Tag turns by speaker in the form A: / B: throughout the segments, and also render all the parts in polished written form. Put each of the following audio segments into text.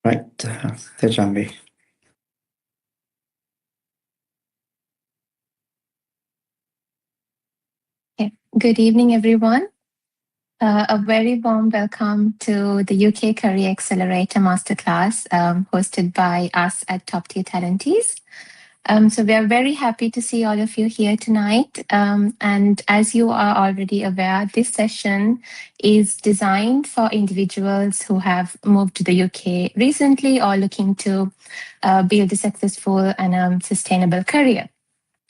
A: Right, 𝗍𝗏𝗿.
B: Okay. Good evening, everyone. A very warm welcome to the UK Career Accelerator Masterclass hosted by us at Top Tier Talentees. So we are very happy to see all of you here tonight. And as you are already aware, this session is designed for individuals who have moved to the UK recently or looking to build a successful and sustainable career.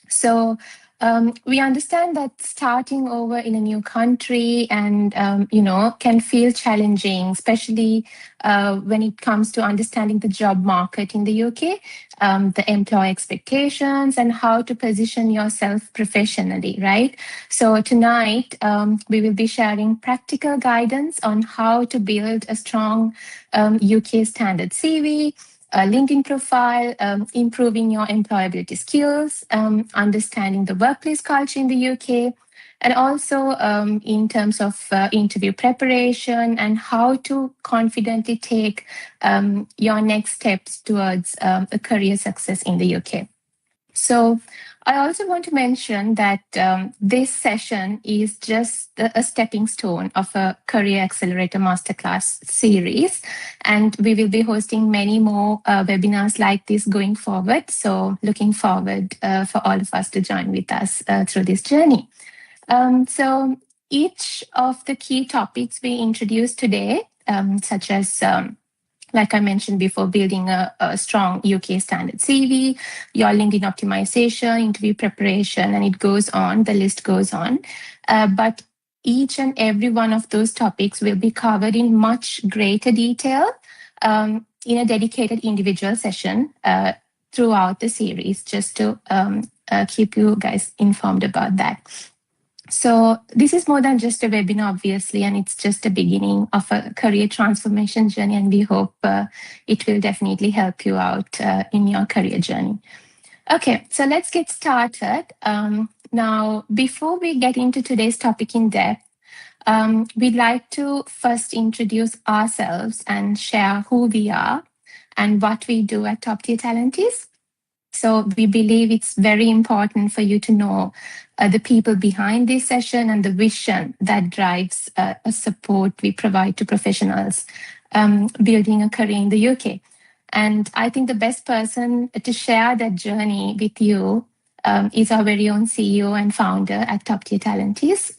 B: So we understand that starting over in a new country and can feel challenging, especially when it comes to understanding the job market in the UK, the employer expectations, and how to position yourself professionally, right? So tonight we will be sharing practical guidance on how to build a strong UK standard CV, a LinkedIn profile, improving your employability skills, understanding the workplace culture in the UK, and also in terms of interview preparation and how to confidently take your next steps towards a career success in the UK. So I also want to mention that this session is just a stepping stone of a Career Accelerator Masterclass series. And we will be hosting many more webinars like this going forward. So looking forward for all of us to join with us through this journey. So each of the key topics we introduced today, such as like I mentioned before, building a strong UK standard CV, your LinkedIn optimization, interview preparation, and it goes on, the list goes on. But each and every one of those topics will be covered in much greater detail in a dedicated individual session throughout the series, just to keep you guys informed about that. So this is more than just a webinar, obviously, and it's just a beginning of a career transformation journey, and we hope it will definitely help you out in your career journey. Okay, so let's get started. Now, before we get into today's topic in depth, we'd like to first introduce ourselves and share who we are and what we do at Top Tier Talentees. So we believe it's very important for you to know the people behind this session and the vision that drives a support we provide to professionals building a career in the UK. And I think the best person to share that journey with you is our very own CEO and founder at Top Tier Talentees,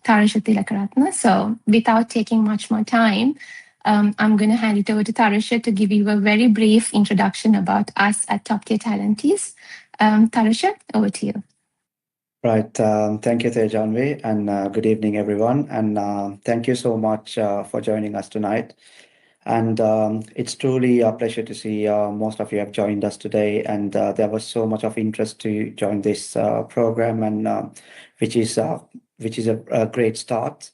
B: 𝗖𝗿𝗿𝗲𝗏𝗏. So without taking much more time, I'm going to hand it over to 𝗖𝗿𝗏𝗏𝗏 to give you a very brief introduction about us at Top Tier Talentees. 𝗖𝗿𝗏𝗏𝗏, over to you.
A: Right, thank you, 𝗍𝗏𝗿, and good evening, everyone. And thank you so much for joining us tonight. And it's truly a pleasure to see most of you have joined us today. And there was so much of interest to join this program, and which is a great start.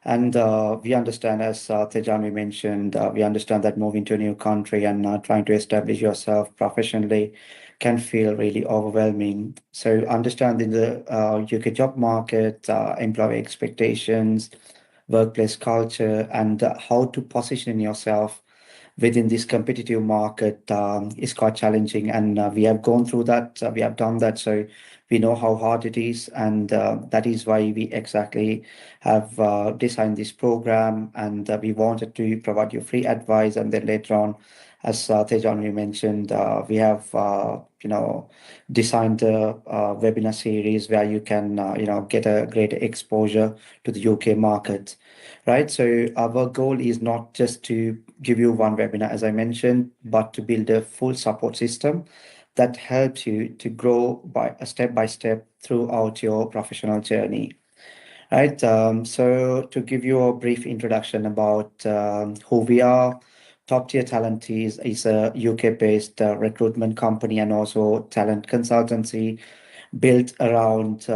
A: And we understand, as 𝗍𝗏𝗏𝗏 mentioned, we understand that moving to a new country and trying to establish yourself professionally can feel really overwhelming. So understanding the UK job market, employee expectations, workplace culture, and how to position yourself within this competitive market is quite challenging. And we have gone through that, we have done that, so we know how hard it is. And that is why we exactly have designed this program. And we wanted to provide you free advice. And then later on, as 𝗍𝗏𝗏𝗏 mentioned, we have designed a webinar series where you can get a greater exposure to the UK market, right? So our goal is not just to give you one webinar, as I mentioned, but to build a full support system that helps you to grow by step throughout your professional journey, right? So to give you a brief introduction about who we are, Top Tier Talentees is a UK-based recruitment company and also talent consultancy built around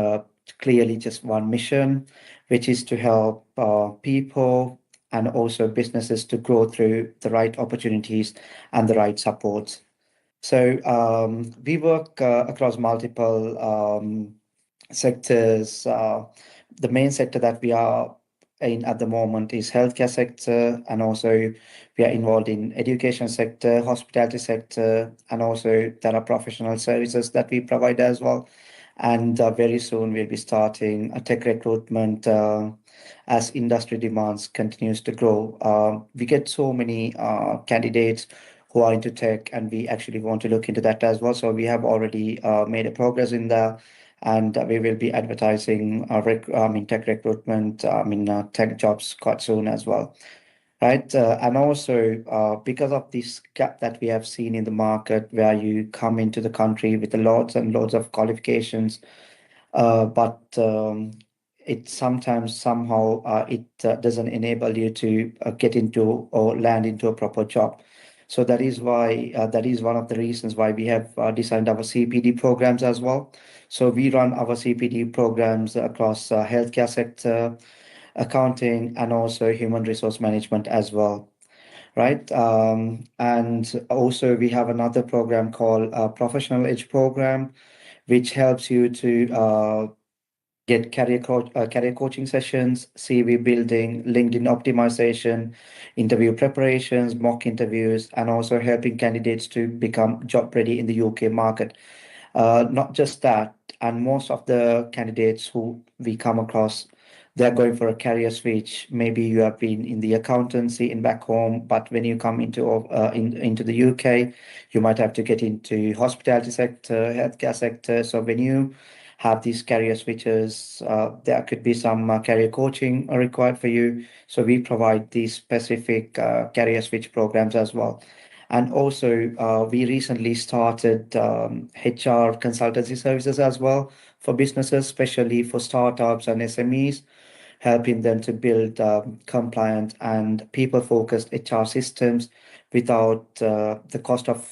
A: clearly just one mission, which is to help people and also businesses to grow through the right opportunities and the right support. So we work across multiple sectors. The main sector that we are in at the moment is healthcare sector, and also we are involved in education sector, hospitality sector, and also there are professional services that we provide as well. And very soon we'll be starting a tech recruitment as industry demands continues to grow. We get so many candidates who are into tech, and we actually want to look into that as well. So we have already made a progress in that, and we will be advertising tech recruitment, tech jobs quite soon as well. Right. And also, because of this gap that we have seen in the market, where you come into the country with lots and loads of qualifications, but it sometimes somehow it doesn't enable you to get into or land into a proper job. So that is why that is one of the reasons why we have designed our CPD programs as well. So we run our CPD programs across healthcare sector, accounting, and also human resource management as well, right? And also we have another program called Professional Edge Program, which helps you to get career coaching sessions, CV building, LinkedIn optimization, interview preparations, mock interviews, and also helping candidates to become job ready in the UK market. Not just that, and most of the candidates who we come across, they're going for a career switch. Maybe you have been in the accountancy in back home, but when you come into the UK, you might have to get into hospitality sector, healthcare sector. So when you have these career switches, there could be some career coaching required for you. So we provide these specific career switch programs as well. And also, we recently started HR consultancy services as well for businesses, especially for startups and SMEs, helping them to build compliant and people-focused HR systems without the cost of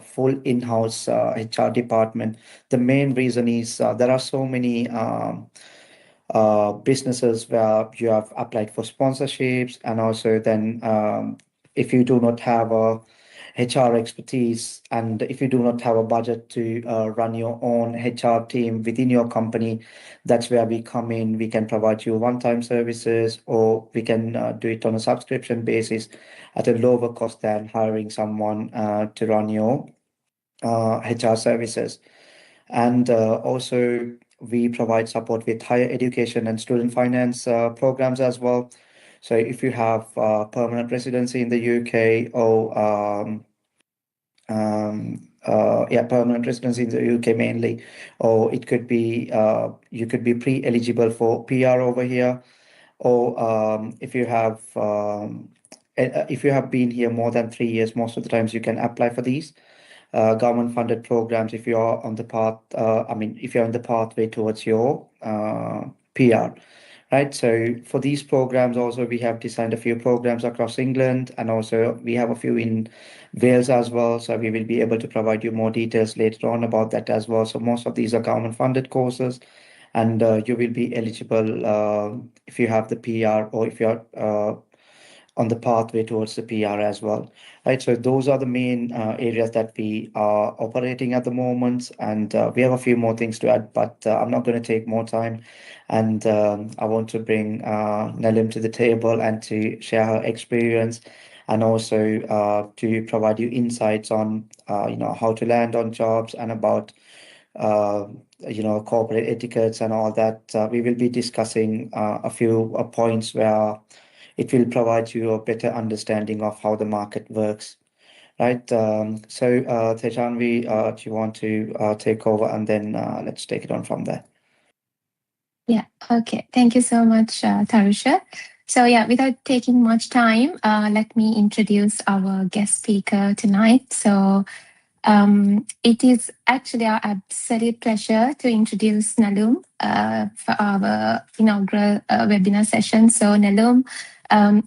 A: full in-house HR department. The main reason is there are so many businesses where you have applied for sponsorships, and also then if you do not have a HR expertise, and if you do not have a budget to run your own HR team within your company, that's where we come in. We can provide you one-time services, or we can do it on a subscription basis at a lower cost than hiring someone to run your HR services. And also, we provide support with higher education and student finance programs as well. So if you have permanent residency in the UK, or permanent residency in the UK mainly, or it could be you could be pre-eligible for PR over here, or if you have been here more than 3 years, most of the times you can apply for these government funded programs if you are on the path, if you're on the pathway towards your PR, right? So for these programs also, we have designed a few programs across England, and also we have a few in Wales as well. So we will be able to provide you more details later on about that as well. So most of these are government funded courses, and you will be eligible if you have the PR, or if you're on the pathway towards the PR as well, right? So those are the main areas that we are operating at the moment, and we have a few more things to add, but I'm not going to take more time, and I want to bring 𝗂𝗀𝗻 to the table and to share her experience, and also to provide you insights on how to land on jobs, and about corporate etiquettes and all that. We will be discussing a few points where it will provide you a better understanding of how the market works, right? So 𝗖𝗿𝗻𝗿, do you want to take over, and then let's take it on from there?
B: Yeah, okay. Thank you so much, Tharusha. So yeah, without taking much time, let me introduce our guest speaker tonight. So it is actually our absolute pleasure to introduce 𝗂𝗻 for our inaugural webinar session. So 𝗂𝗻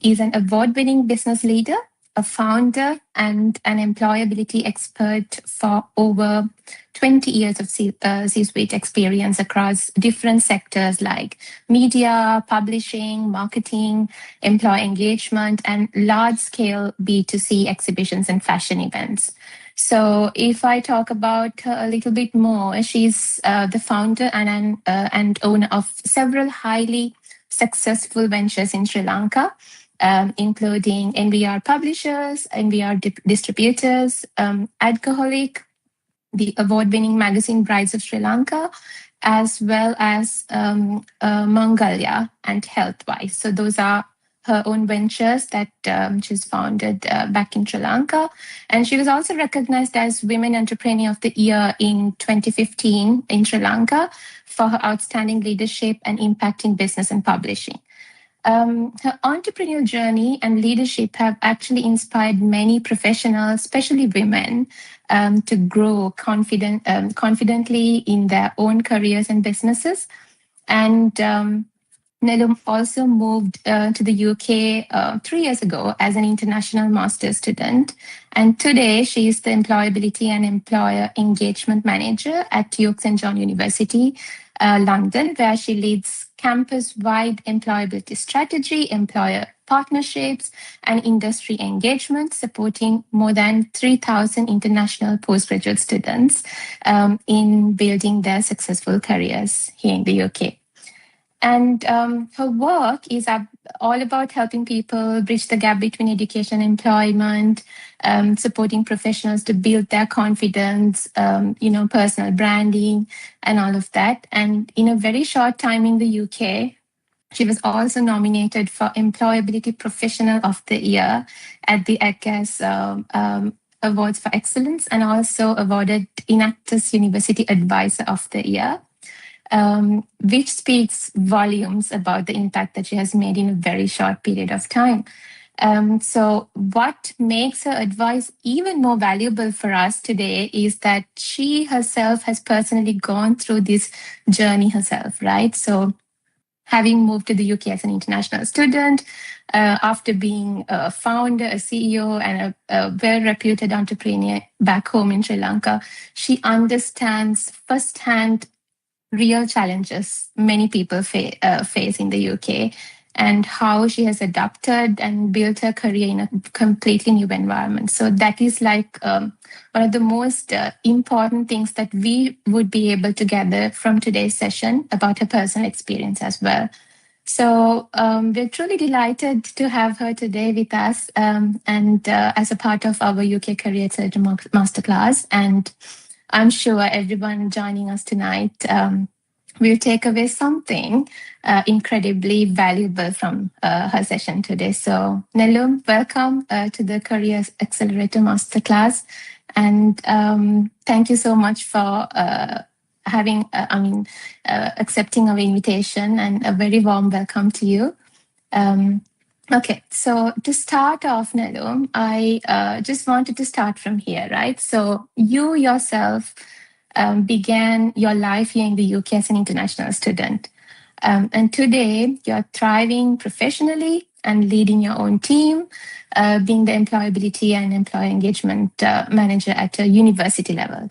B: is an award-winning business leader, a founder, and an employability expert for over 20 years of C-suite experience across different sectors like media, publishing, marketing, employee engagement, and large-scale B2C exhibitions and fashion events. So if I talk about her a little bit more, she's the founder and owner of several highly successful ventures in Sri Lanka, including NVR Publishers, NVR Distributors, 𝗂𝗏𝗏𝗏𝗏𝗏, the award-winning magazine Brides of Sri Lanka, as well as 𝗂𝗏𝗏𝗏𝗏𝗏 and 𝗂𝗏𝗏𝗏𝗏𝗏. So those are her own ventures that she's founded back in Sri Lanka. And she was also recognized as Women Entrepreneur of the Year in 2015 in Sri Lanka for her outstanding leadership and impact in business and publishing. Her entrepreneurial journey and leadership have actually inspired many professionals, especially women, to grow confidently in their own careers and businesses. And 𝗬𝗏 also moved to the UK 3 years ago as an international master's student. And today she is the Employability and Employer Engagement Manager at York St John University, London, where she leads campus-wide employability strategy, employer partnerships, and industry engagement, supporting more than 3,000 international postgraduate students in building their successful careers here in the UK. And her work is all about helping people bridge the gap between education and employment, supporting professionals to build their confidence, personal branding, and all of that. And in a very short time in the UK, she was also nominated for Employability Professional of the Year at the ACAS Awards for Excellence, and also awarded Inactus University Advisor of the Year. Which speaks volumes about the impact that she has made in a very short period of time. So what makes her advice even more valuable for us today is that she herself has personally gone through this journey herself, right? So having moved to the UK as an international student, after being a founder, a CEO, and a well-reputed entrepreneur back home in Sri Lanka, she understands firsthand real challenges many people face in the UK, and how she has adapted and built her career in a completely new environment. So that is like one of the most important things that we would be able to gather from today's session about her personal experience as well. So we're truly delighted to have her today with us and as a part of our UK Career Accelerator Masterclass. And I'm sure everyone joining us tonight will take away something incredibly valuable from her session today. So 𝗬𝗏, welcome to the Career Accelerator Masterclass. And thank you so much for accepting our invitation, and a very warm welcome to you. Okay, so to start off, 𝗬𝗏, I just wanted to start from here, right? So you yourself began your life here in the UK as an international student. And today you're thriving professionally and leading your own team, being the employability and employer engagement manager at a university level.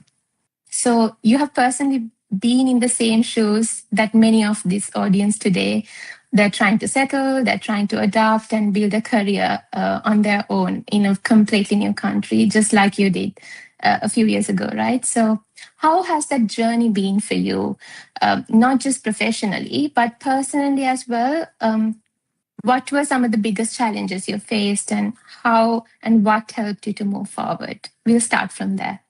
B: So you have personally been in the same shoes that many of this audience today. They're trying to settle, they're trying to adapt and build a career on their own in a completely new country, just like you did a few years ago, right? So how has that journey been for you, not just professionally, but personally as well? What were some of the biggest challenges you faced, and how and what helped you to move forward? We'll start from there.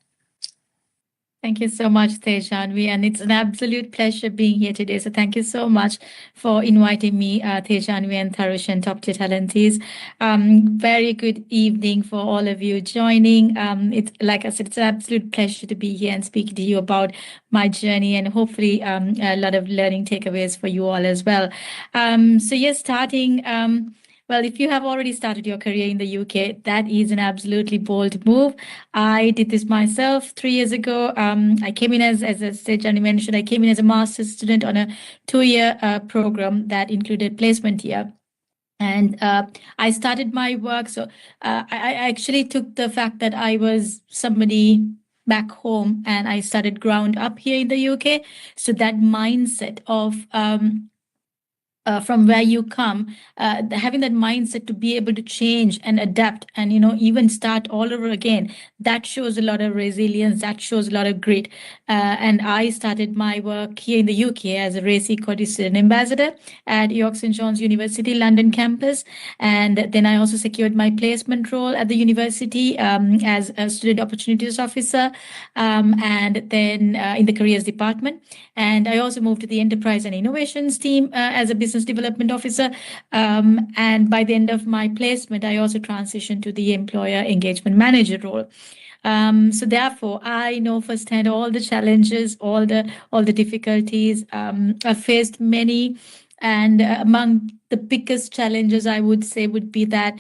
C: Thank you so much, 𝗖𝗏𝗏𝗏𝗏𝗏, and it's an absolute pleasure being here today. So thank you so much for inviting me, 𝗖𝗏𝗏𝗏𝗏𝗏 and Tharush and Top Tier Talentees. Very good evening for all of you joining. It's like I said, it's an absolute pleasure to be here and speak to you about my journey, and hopefully a lot of learning takeaways for you all as well. So yes, starting. Well, if you have already started your career in the UK, that is an absolutely bold move. I did this myself 3 years ago. I came in as 𝗖𝗏𝗏𝗏𝗏𝗏 mentioned, I came in as a master's student on a 2-year program that included placement year. And I started my work. So I actually took the fact that I was somebody back home and I started ground up here in the UK. So that mindset of from where you come, having that mindset to be able to change and adapt and, even start all over again, that shows a lot of resilience, that shows a lot of grit. And I started my work here in the UK as a 𝗂𝗍𝗂𝗂𝗂 student ambassador at York St John's University, London campus. And then I also secured my placement role at the university as a student opportunities officer, and then in the careers department. And I also moved to the enterprise and innovations team as a business development officer. And by the end of my placement, I also transitioned to the employer engagement manager role. So therefore, I know firsthand all the challenges, all the difficulties. I've faced many, and among the biggest challenges, I would say, would be that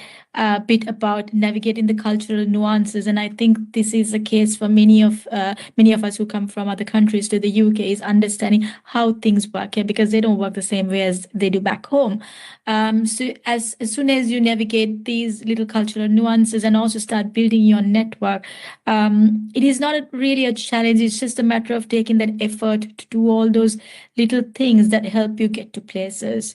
C: bit about navigating the cultural nuances. And I think this is the case for many of us who come from other countries to the UK, is understanding how things work here, because they don't work the same way as they do back home. So as soon as you navigate these little cultural nuances and also start building your network, it is not really a challenge. It's just a matter of taking that effort to do all those little things that help you get to places.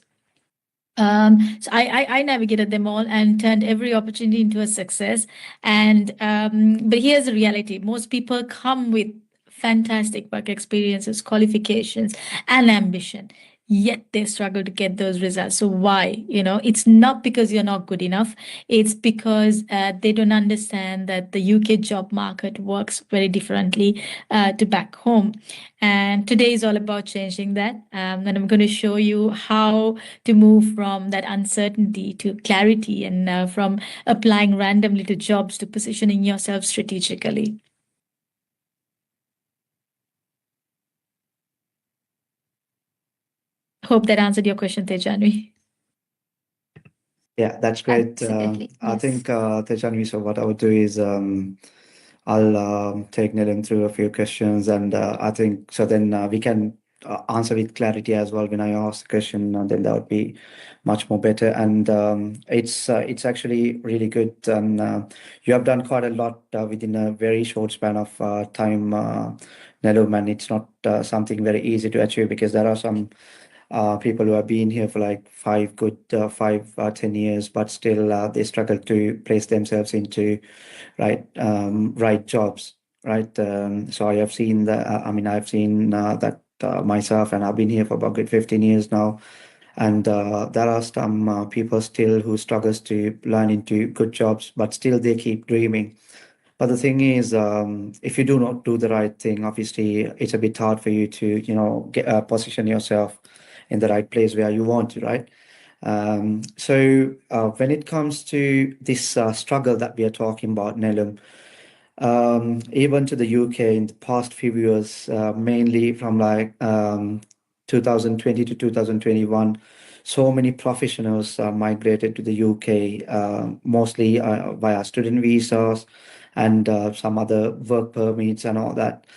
C: So I navigated them all and turned every opportunity into a success. And but here's the reality: most people come with fantastic work experiences, qualifications, and ambition, yet they struggle to get those results. So why? It's not because you're not good enough. It's because they don't understand that the UK job market works very differently to back home. And today is all about changing that. And I'm going to show you how to move from that uncertainty to clarity, and from applying randomly to jobs to positioning yourself strategically. Hope that answered your question, 𝗍𝗏𝗖.
A: Yeah, that's great.
B: Absolutely,
A: I
B: yes.
A: think, 𝗍𝗏𝗖, so what I would do is I'll take Neelam through a few questions, and I think so then we can answer with clarity as well when I ask the question, and then that would be much more better. And it's actually really good, and you have done quite a lot within a very short span of time, Neelam, and it's not something very easy to achieve, because there are some people who have been here for like 10 years, but still they struggle to place themselves into right jobs, right? So I have seen that. I've seen that myself, and I've been here for about good 15 years now. And there are some people still who struggles to learn into good jobs, but still they keep dreaming. But the thing is, if you do not do the right thing, obviously it's a bit hard for you to, get position yourself in the right place where you want to, right? So when it comes to this struggle that we are talking about, Neelam, even to the UK in the past few years, mainly from 2020 to 2021, so many professionals migrated to the UK, mostly via student visas and some other work permits and all that.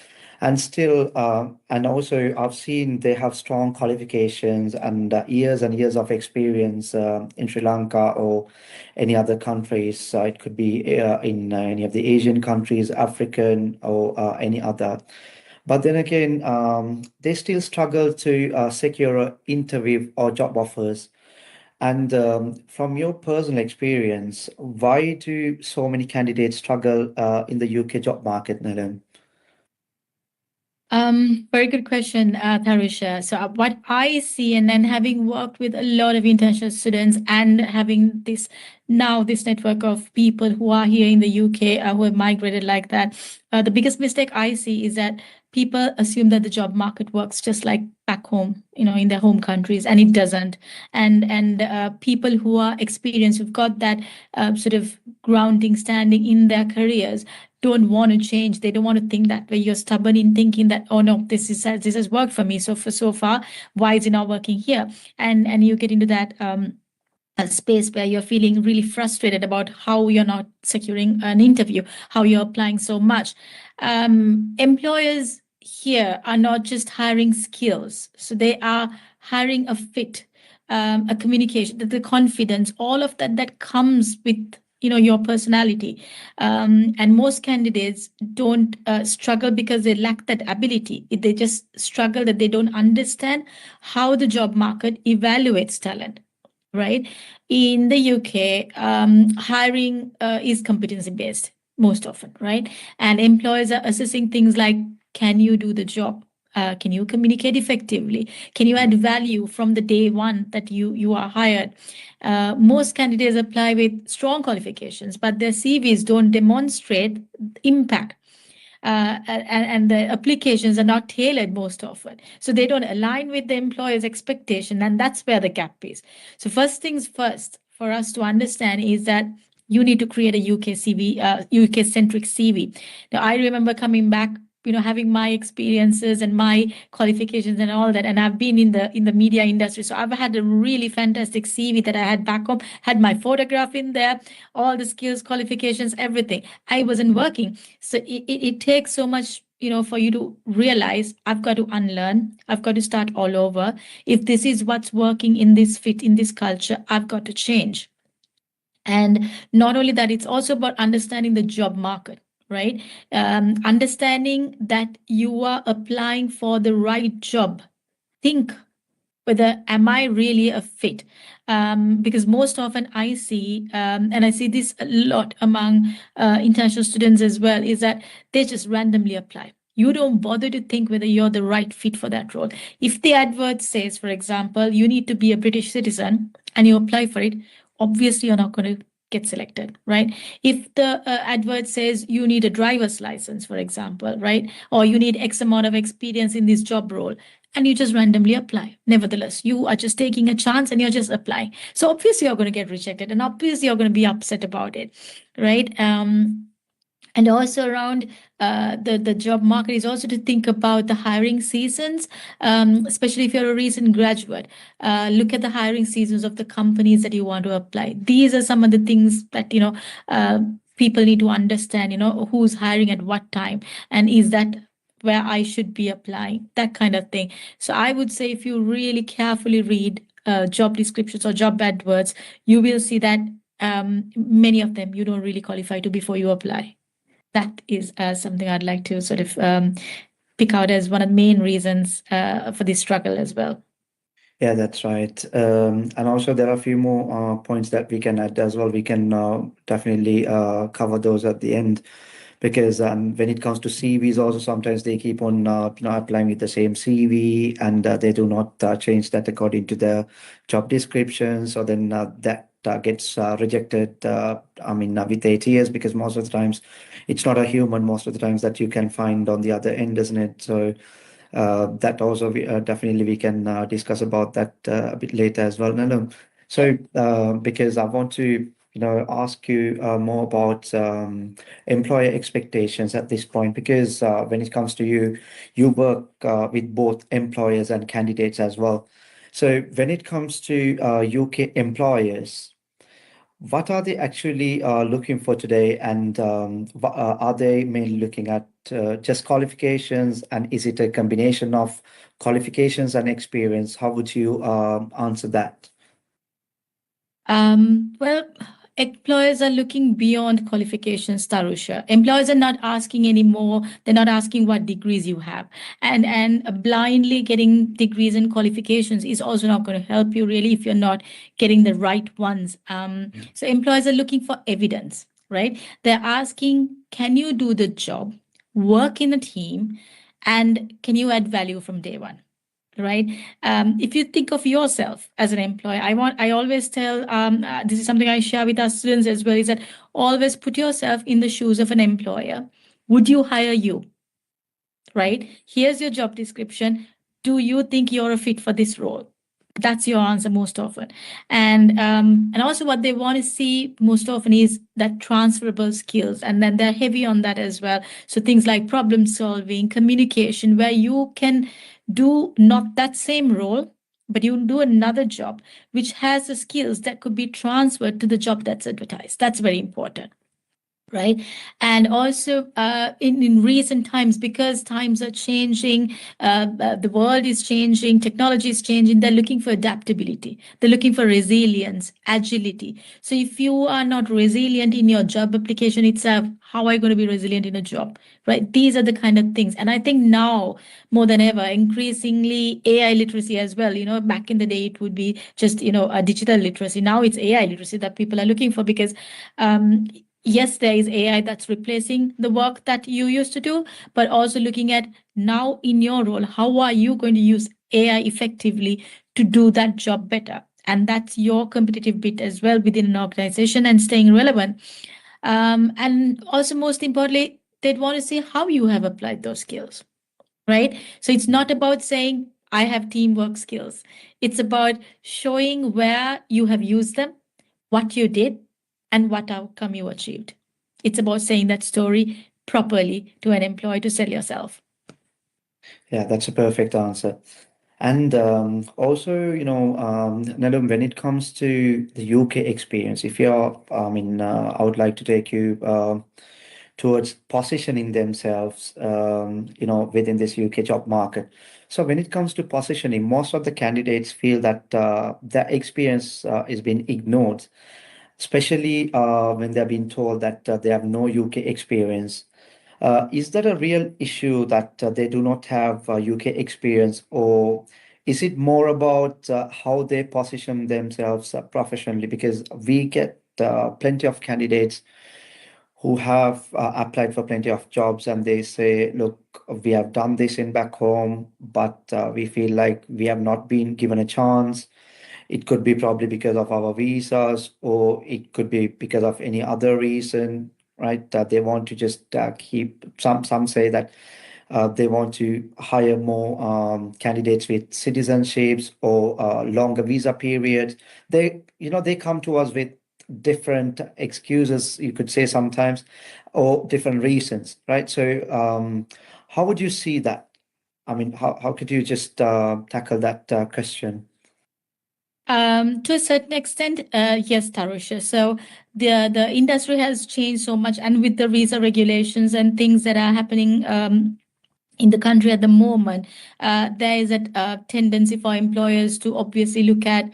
A: And still, and also I've seen they have strong qualifications and years of experience in Sri Lanka or any other countries. It could be in any of the Asian countries, African, or any other. But then again, they still struggle to secure an interview or job offers. And from your personal experience, why do so many candidates struggle in the UK job market, Neelam?
C: Very good question, Tharusha. So what I see, and then having worked with a lot of international students and having this network of people who are here in the UK who have migrated like that, the biggest mistake I see is that people assume that the job market works just like back home, in their home countries, and it doesn't. And people who are experienced, who've got that sort of grounding, standing in their careers, don't want to change. They don't want to think that way. You're stubborn in thinking that, oh no, this has worked for me so far. Why is it not working here? And you get into that a space where you're feeling really frustrated about how you're not securing an interview, how you're applying so much. Employers here are not just hiring skills, so they are hiring a fit, a communication, the confidence, all of that comes with your personality. And most candidates don't struggle because they lack that ability. They just struggle that they don't understand how the job market evaluates talent, right? In the UK, hiring is competency-based most often, right? And employers are assessing things like, can you do the job? Can you communicate effectively? Can you add value from the day one that you are hired? Most candidates apply with strong qualifications, but their CVs don't demonstrate impact. And the applications are not tailored most often. So they don't align with the employer's expectation, and that's where the gap is. So first things first, for us to understand is that you need to create a UK CV, UK-centric CV. Now, I remember coming back, having my experiences and my qualifications and all that, and I've been in the media industry, so I've had a really fantastic CV that I had back home, had my photograph in there, all the skills, qualifications, everything. I wasn't working, so it takes so much, for you to realize, I've got to unlearn, I've got to start all over. If this is what's working in this fit, in this culture, I've got to change. And not only that, it's also about understanding the job market, right? Understanding that you are applying for the right job. Think whether am I really a fit? Because most often I see, and I see this a lot among international students as well, is that they just randomly apply. You don't bother to think whether you're the right fit for that role. If the advert says, for example, you need to be a British citizen and you apply for it, obviously you're not going to get selected, right? If the advert says you need a driver's license, for example, right? Or you need X amount of experience in this job role, and you just randomly apply. Nevertheless, you are just taking a chance and you're just applying. So obviously you're going to get rejected, and obviously you're going to be upset about it, right? And also around the job market is also to think about the hiring seasons, especially if you're a recent graduate. Look at the hiring seasons of the companies that you want to apply. These are some of the things that, people need to understand, who's hiring at what time, and is that where I should be applying, that kind of thing. So I would say if you really carefully read job descriptions or job adverts, you will see that many of them you don't really qualify to before you apply. That is something I'd like to sort of pick out as one of the main reasons for this struggle as well.
A: Yeah, that's right. And also there are a few more points that we can add as well. We can definitely cover those at the end, because when it comes to CVs, also sometimes they keep on applying with the same CV, and they do not change that according to the job description. So then that gets rejected. With 8 years, because most of the times it's not a human. Most of the times that you can find on the other end, isn't it? So that also definitely we can discuss about that a bit later as well. No. So because I want to ask you more about employer expectations at this point, because when it comes to you work with both employers and candidates as well. So when it comes to UK employers, what are they actually looking for today, and are they mainly looking at just qualifications, and is it a combination of qualifications and experience? How would you answer that?
C: Well, employers are looking beyond qualifications, Tarusha. Employers are not asking anymore. They're not asking what degrees you have. And blindly getting degrees and qualifications is also not going to help you really if you're not getting the right ones. So employers are looking for evidence, right? They're asking, can you do the job, work in a team, and can you add value from day one? Right? If you think of yourself as an employer, I always tell, this is something I share with our students as well, is that always put yourself in the shoes of an employer. Would you hire you? Right? Here's your job description. Do you think you're a fit for this role? That's your answer most often. And also what they want to see most often is that transferable skills. And then they're heavy on that as well. So things like problem solving, communication, where you can do not that same role, but you do another job which has the skills that could be transferred to the job that's advertised. That's very important. right? And also in recent times, because times are changing, the world is changing, technology is changing, they're looking for adaptability. They're looking for resilience, agility. So if you are not resilient in your job application itself, how are you going to be resilient in a job, right? These are the kind of things. And I think now more than ever, increasingly AI literacy as well. Back in the day, it would be just, a digital literacy. Now it's AI literacy that people are looking for, because yes, there is AI that's replacing the work that you used to do, but also looking at now in your role, how are you going to use AI effectively to do that job better? And that's your competitive bit as well within an organization and staying relevant. And also, most importantly, they'd want to see how you have applied those skills, right? So it's not about saying, I have teamwork skills. It's about showing where you have used them, what you did, and what outcome you achieved. It's about saying that story properly to an employee to sell yourself.
A: Yeah, that's a perfect answer. And also, Nellum, when it comes to the UK experience, if you're, I would like to take you towards positioning themselves, within this UK job market. So when it comes to positioning, most of the candidates feel that their experience is being ignored, especially when they're being told that they have no UK experience. Is that a real issue that they do not have UK experience, or is it more about how they position themselves professionally? Because we get plenty of candidates who have applied for plenty of jobs, and they say, look, we have done this in back home, but we feel like we have not been given a chance. It could be probably because of our visas, or it could be because of any other reason, right? That they want to just keep, some say that they want to hire more candidates with citizenships or longer visa periods. They come to us with different excuses, you could say sometimes, or different reasons, right? So how would you see that? I mean, how could you just tackle that question?
C: To a certain extent, yes, Tarusha. So the industry has changed so much, and with the visa regulations and things that are happening in the country at the moment, there is a tendency for employers to obviously look at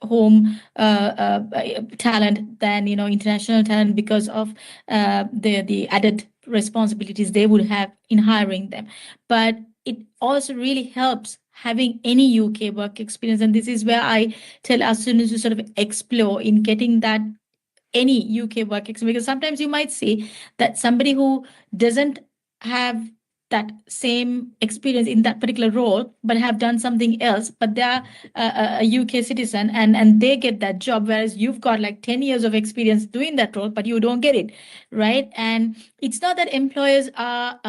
C: home talent than international talent, because of the added responsibilities they would have in hiring them. But it also really helps having any UK work experience, and this is where I tell our students to sort of explore in getting that any UK work experience, because sometimes you might see that somebody who doesn't have that same experience in that particular role, but have done something else, but they're a UK citizen, and they get that job, whereas you've got like 10 years of experience doing that role, but you don't get it, right? And it's not that employers are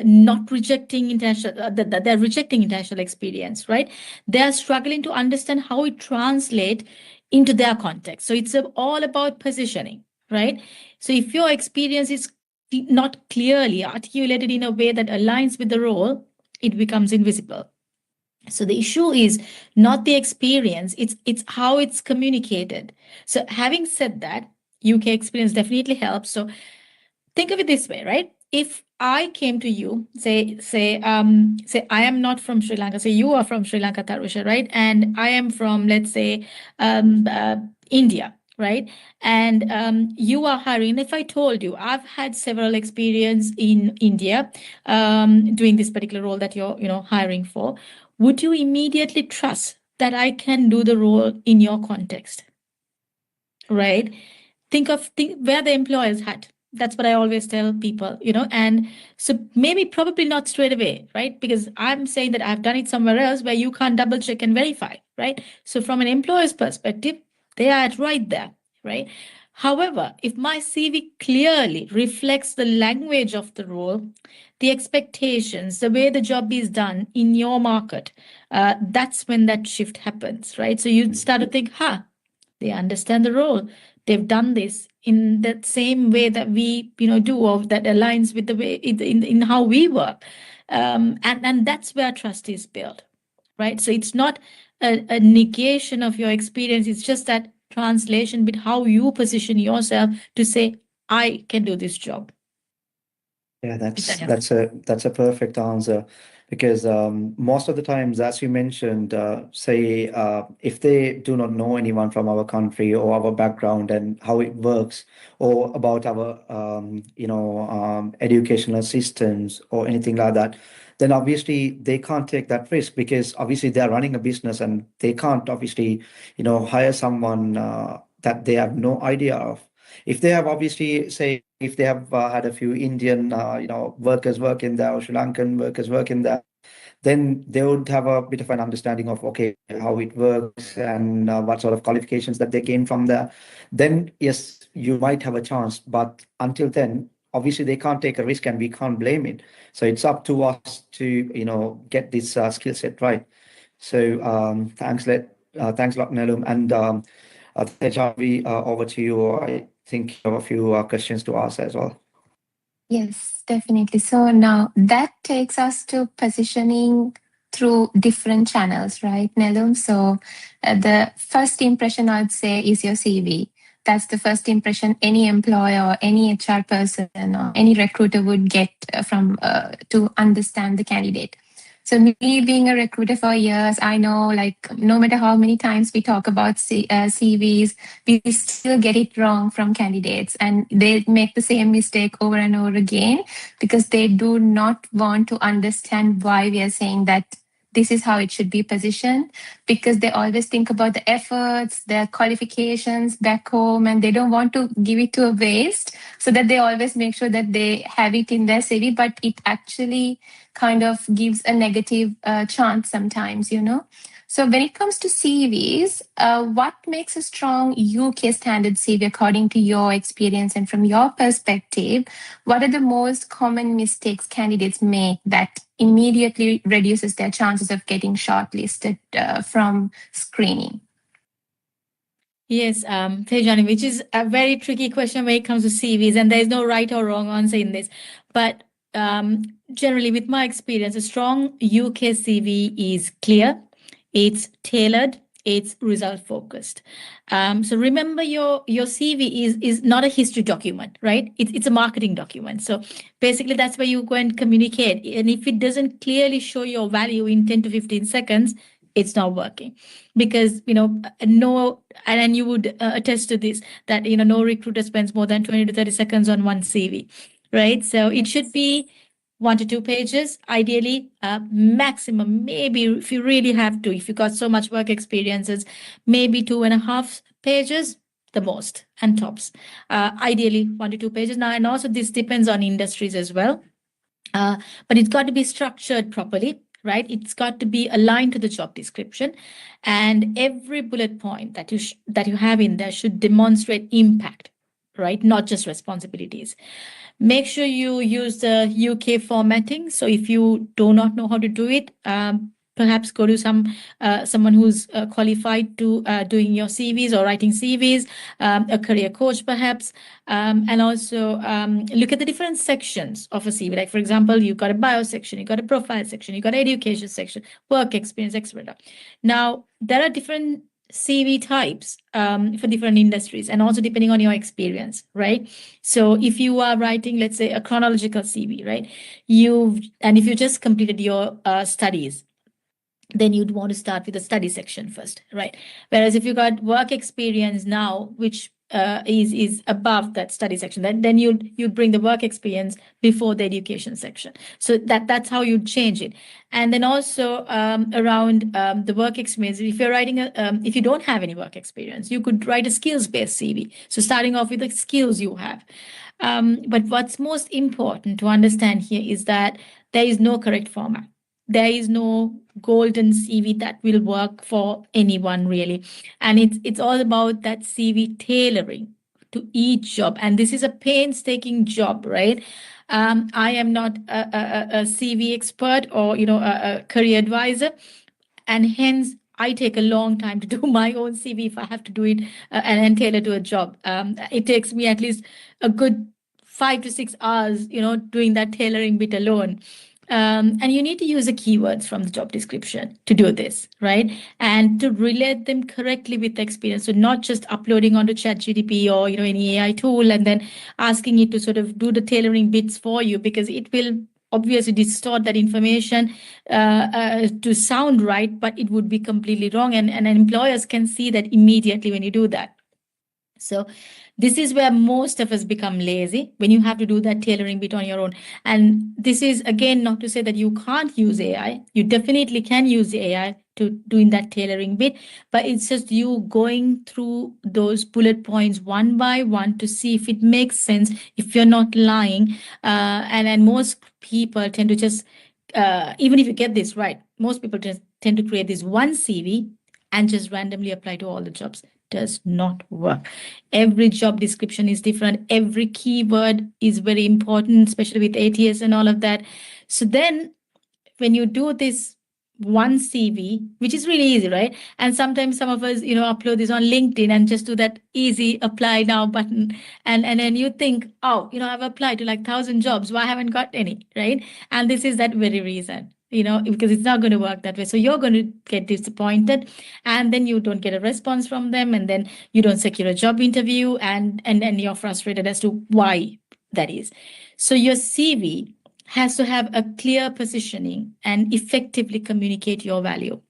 C: not rejecting international, that they're rejecting international experience, right? They're struggling to understand how it translates into their context. So it's all about positioning, right? So if your experience is not clearly articulated in a way that aligns with the role, it becomes invisible. So the issue is not the experience, it's how it's communicated. So having said that, UK experience definitely helps. So think of it this way, right? If I came to you, say I am not from Sri Lanka, say you are from Sri Lanka, Tarusha, right? And I am from, let's say, India, right? And you are hiring. If I told you I've had several experience in India doing this particular role that you're hiring for, would you immediately trust that I can do the role in your context, right? Think where the employers had. That's what I always tell people, and so maybe probably not straight away, right? Because I'm saying that I've done it somewhere else where you can't double check and verify, right? So from an employer's perspective, they are right there, right? However, if my CV clearly reflects the language of the role, the expectations, the way the job is done in your market, that's when that shift happens, right? So you start to think, they understand the role. They've done this in that same way that we, do, or that aligns with the way in how we work, and that's where trust is built, right? So it's not a negation of your experience. It's just that translation with how you position yourself to say, I can do this job.
A: Yeah,
C: If that helps.
A: that's a perfect answer, because most of the times, as you mentioned, say if they do not know anyone from our country or our background and how it works, or about our educational systems or anything like that, then obviously they can't take that risk, because obviously they are running a business and they can't obviously hire someone that they have no idea of. If they have obviously, say, if they have had a few Indian, workers working there, or Sri Lankan workers working there, then they would have a bit of an understanding of, okay, how it works and what sort of qualifications that they gain from there. Then yes, you might have a chance, but until then, obviously they can't take a risk and we can't blame it. So it's up to us to, get this skill set right. So thanks a lot, Nelum. And Tejavi, over to you. I think you have a few questions to ask as well.
B: Yes, definitely. So now that takes us to positioning through different channels, right, Nelum? So the first impression I'd say is your CV. That's the first impression any employer or any HR person or any recruiter would get from to understand the candidate. So me being a recruiter for years, I know, like, no matter how many times we talk about CVs, we still get it wrong from candidates, and they make the same mistake over and over again because they do not want to understand why we are saying that this is how it should be positioned, because they always think about the efforts, their qualifications back home, and they don't want to give it to a waste, so that they always make sure that they have it in their CV, but it actually kind of gives a negative chance sometimes, So when it comes to CVs, what makes a strong UK standard CV according to your experience and from your perspective? What are the most common mistakes candidates make that immediately reduces their chances of getting shortlisted from screening?
C: Yes, Tejani, which is a very tricky question when it comes to CVs, and there is no right or wrong answer in this. But generally, with my experience, a strong UK CV is clear, it's tailored, it's result focused. So remember, your CV is not a history document, right? It's a marketing document. So basically, that's where you go and communicate. And if it doesn't clearly show your value in 10 to 15 seconds, it's not working, because no, and you would attest to this, that no recruiter spends more than 20 to 30 seconds on one CV, right? So it should be 1 to 2 pages, ideally, maximum, maybe if you really have to, if you got so much work experiences, maybe 2.5 pages, the most, and tops. Ideally 1 to 2 pages. Now, and also this depends on industries as well, but it's got to be structured properly, right? It's got to be aligned to the job description, and every bullet point that you have in there should demonstrate impact, right? Not just responsibilities. Make sure you use the UK formatting. So if you do not know how to do it, perhaps go to someone who's qualified to doing your CVs or writing CVs, a career coach perhaps, and also look at the different sections of a CV. Like, for example, you've got a bio section, you've got a profile section, you've got an education section, work experience, etc. Now, there are different CV types for different industries, and also depending on your experience, right? So if you are writing, let's say, a chronological CV, right? If you just completed your studies, then you'd want to start with the study section first, right? Whereas if you got work experience now, which is above that study section, then you'd bring the work experience before the education section. So that's how you'd change it. And then also around the work experience, if you're writing if you don't have any work experience, you could write a skills-based CV. So starting off with the skills you have. But what's most important to understand here is that there is no correct format. There is no golden CV that will work for anyone, really. And it's all about that CV tailoring to each job. And this is a painstaking job, right? I am not a CV expert or, a career advisor. And hence, I take a long time to do my own CV if I have to do it and tailor to a job. It takes me at least a good 5 to 6 hours, doing that tailoring bit alone. And you need to use the keywords from the job description to do this, right? And to relate them correctly with the experience. So not just uploading onto ChatGPT or any AI tool and then asking it to sort of do the tailoring bits for you, because it will obviously distort that information to sound right, but it would be completely wrong. And employers can see that immediately when you do that. So this is where most of us become lazy, when you have to do that tailoring bit on your own. And this is, again, not to say that you can't use AI. You definitely can use the AI to doing that tailoring bit, but it's just you going through those bullet points one by one to see if it makes sense, if you're not lying. And most people tend to just, even if you get this right, most people just tend to create this one CV and just randomly apply to all the jobs. Does not work. Every job description is different. Every keyword is very important, especially with ATS and all of that. So then when you do this one CV, which is really easy, right? And sometimes some of us, upload this on LinkedIn and just do that easy apply now button. And then you think, oh, I've applied to like 1,000 jobs. Why haven't got any, right? And this is that very reason. Because it's not going to work that way. So you're going to get disappointed, and then you don't get a response from them, and then you don't secure a job interview, and then you're frustrated as to why that is. So your CV has to have a clear positioning and effectively communicate your value,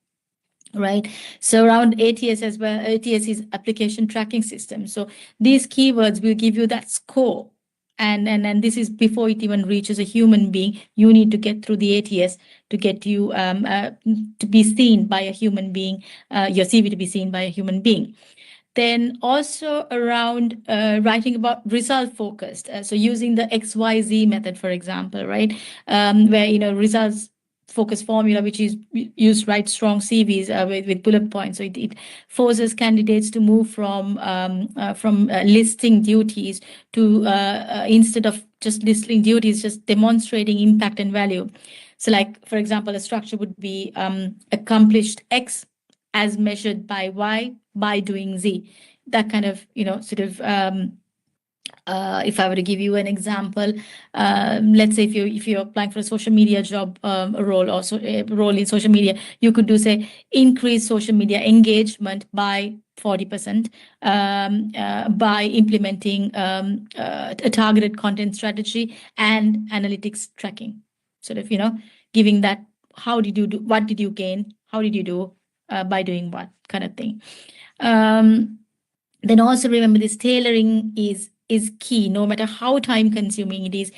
C: right? So around ATS as well, ATS is application tracking system. So these keywords will give you that score. And this is before it even reaches a human being. You need to get through the ATS to get you to be seen by a human being, your CV to be seen by a human being. Then also around writing about result focused. So using the XYZ method, for example, right? Where, results focus formula, which is used to write strong CVs with bullet points. So it forces candidates to move from listing duties to instead of just listing duties, just demonstrating impact and value. So like, for example, a structure would be accomplished X as measured by Y by doing Z. That kind of, sort of, if I were to give you an example, let's say if you're applying for a social media job role, or role in social media, you could do, say, increase social media engagement by 40% by implementing a targeted content strategy and analytics tracking. Sort of, giving that, how did you do, what did you gain, how did you do by doing what kind of thing. Then also remember, this tailoring is key, no matter how time consuming it is.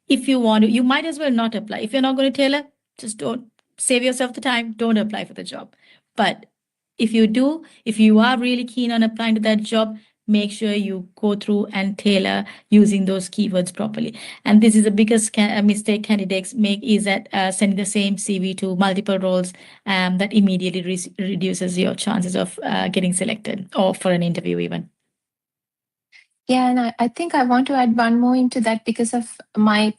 C: If you want to, you might as well not apply. If you're not going to tailor, just don't, save yourself the time, don't apply for the job. But if you are really keen on applying to that job, make sure you go through and tailor using those keywords properly. And this is the biggest mistake candidates make, is that sending the same CV to multiple roles that immediately reduces your chances of getting selected or for an interview even.
B: Yeah, and I think I want to add one more into that because of my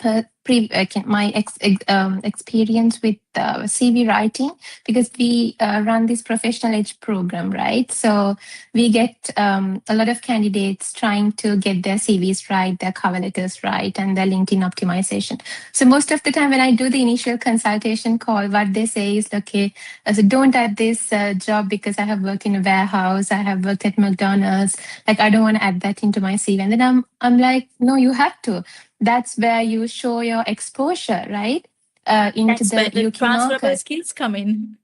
B: experience with CV writing, because we run this professional edge program, right? So we get a lot of candidates trying to get their CVs right, their cover letters right, and their LinkedIn optimization. So most of the time when I do the initial consultation call, what they say is, okay, so don't add this job because I have worked in a warehouse, I have worked at McDonald's, like I don't want to add that into my CV. And then I'm like, no, you have to. That's where you show your exposure, right? Into the UK
C: transferable skills come in.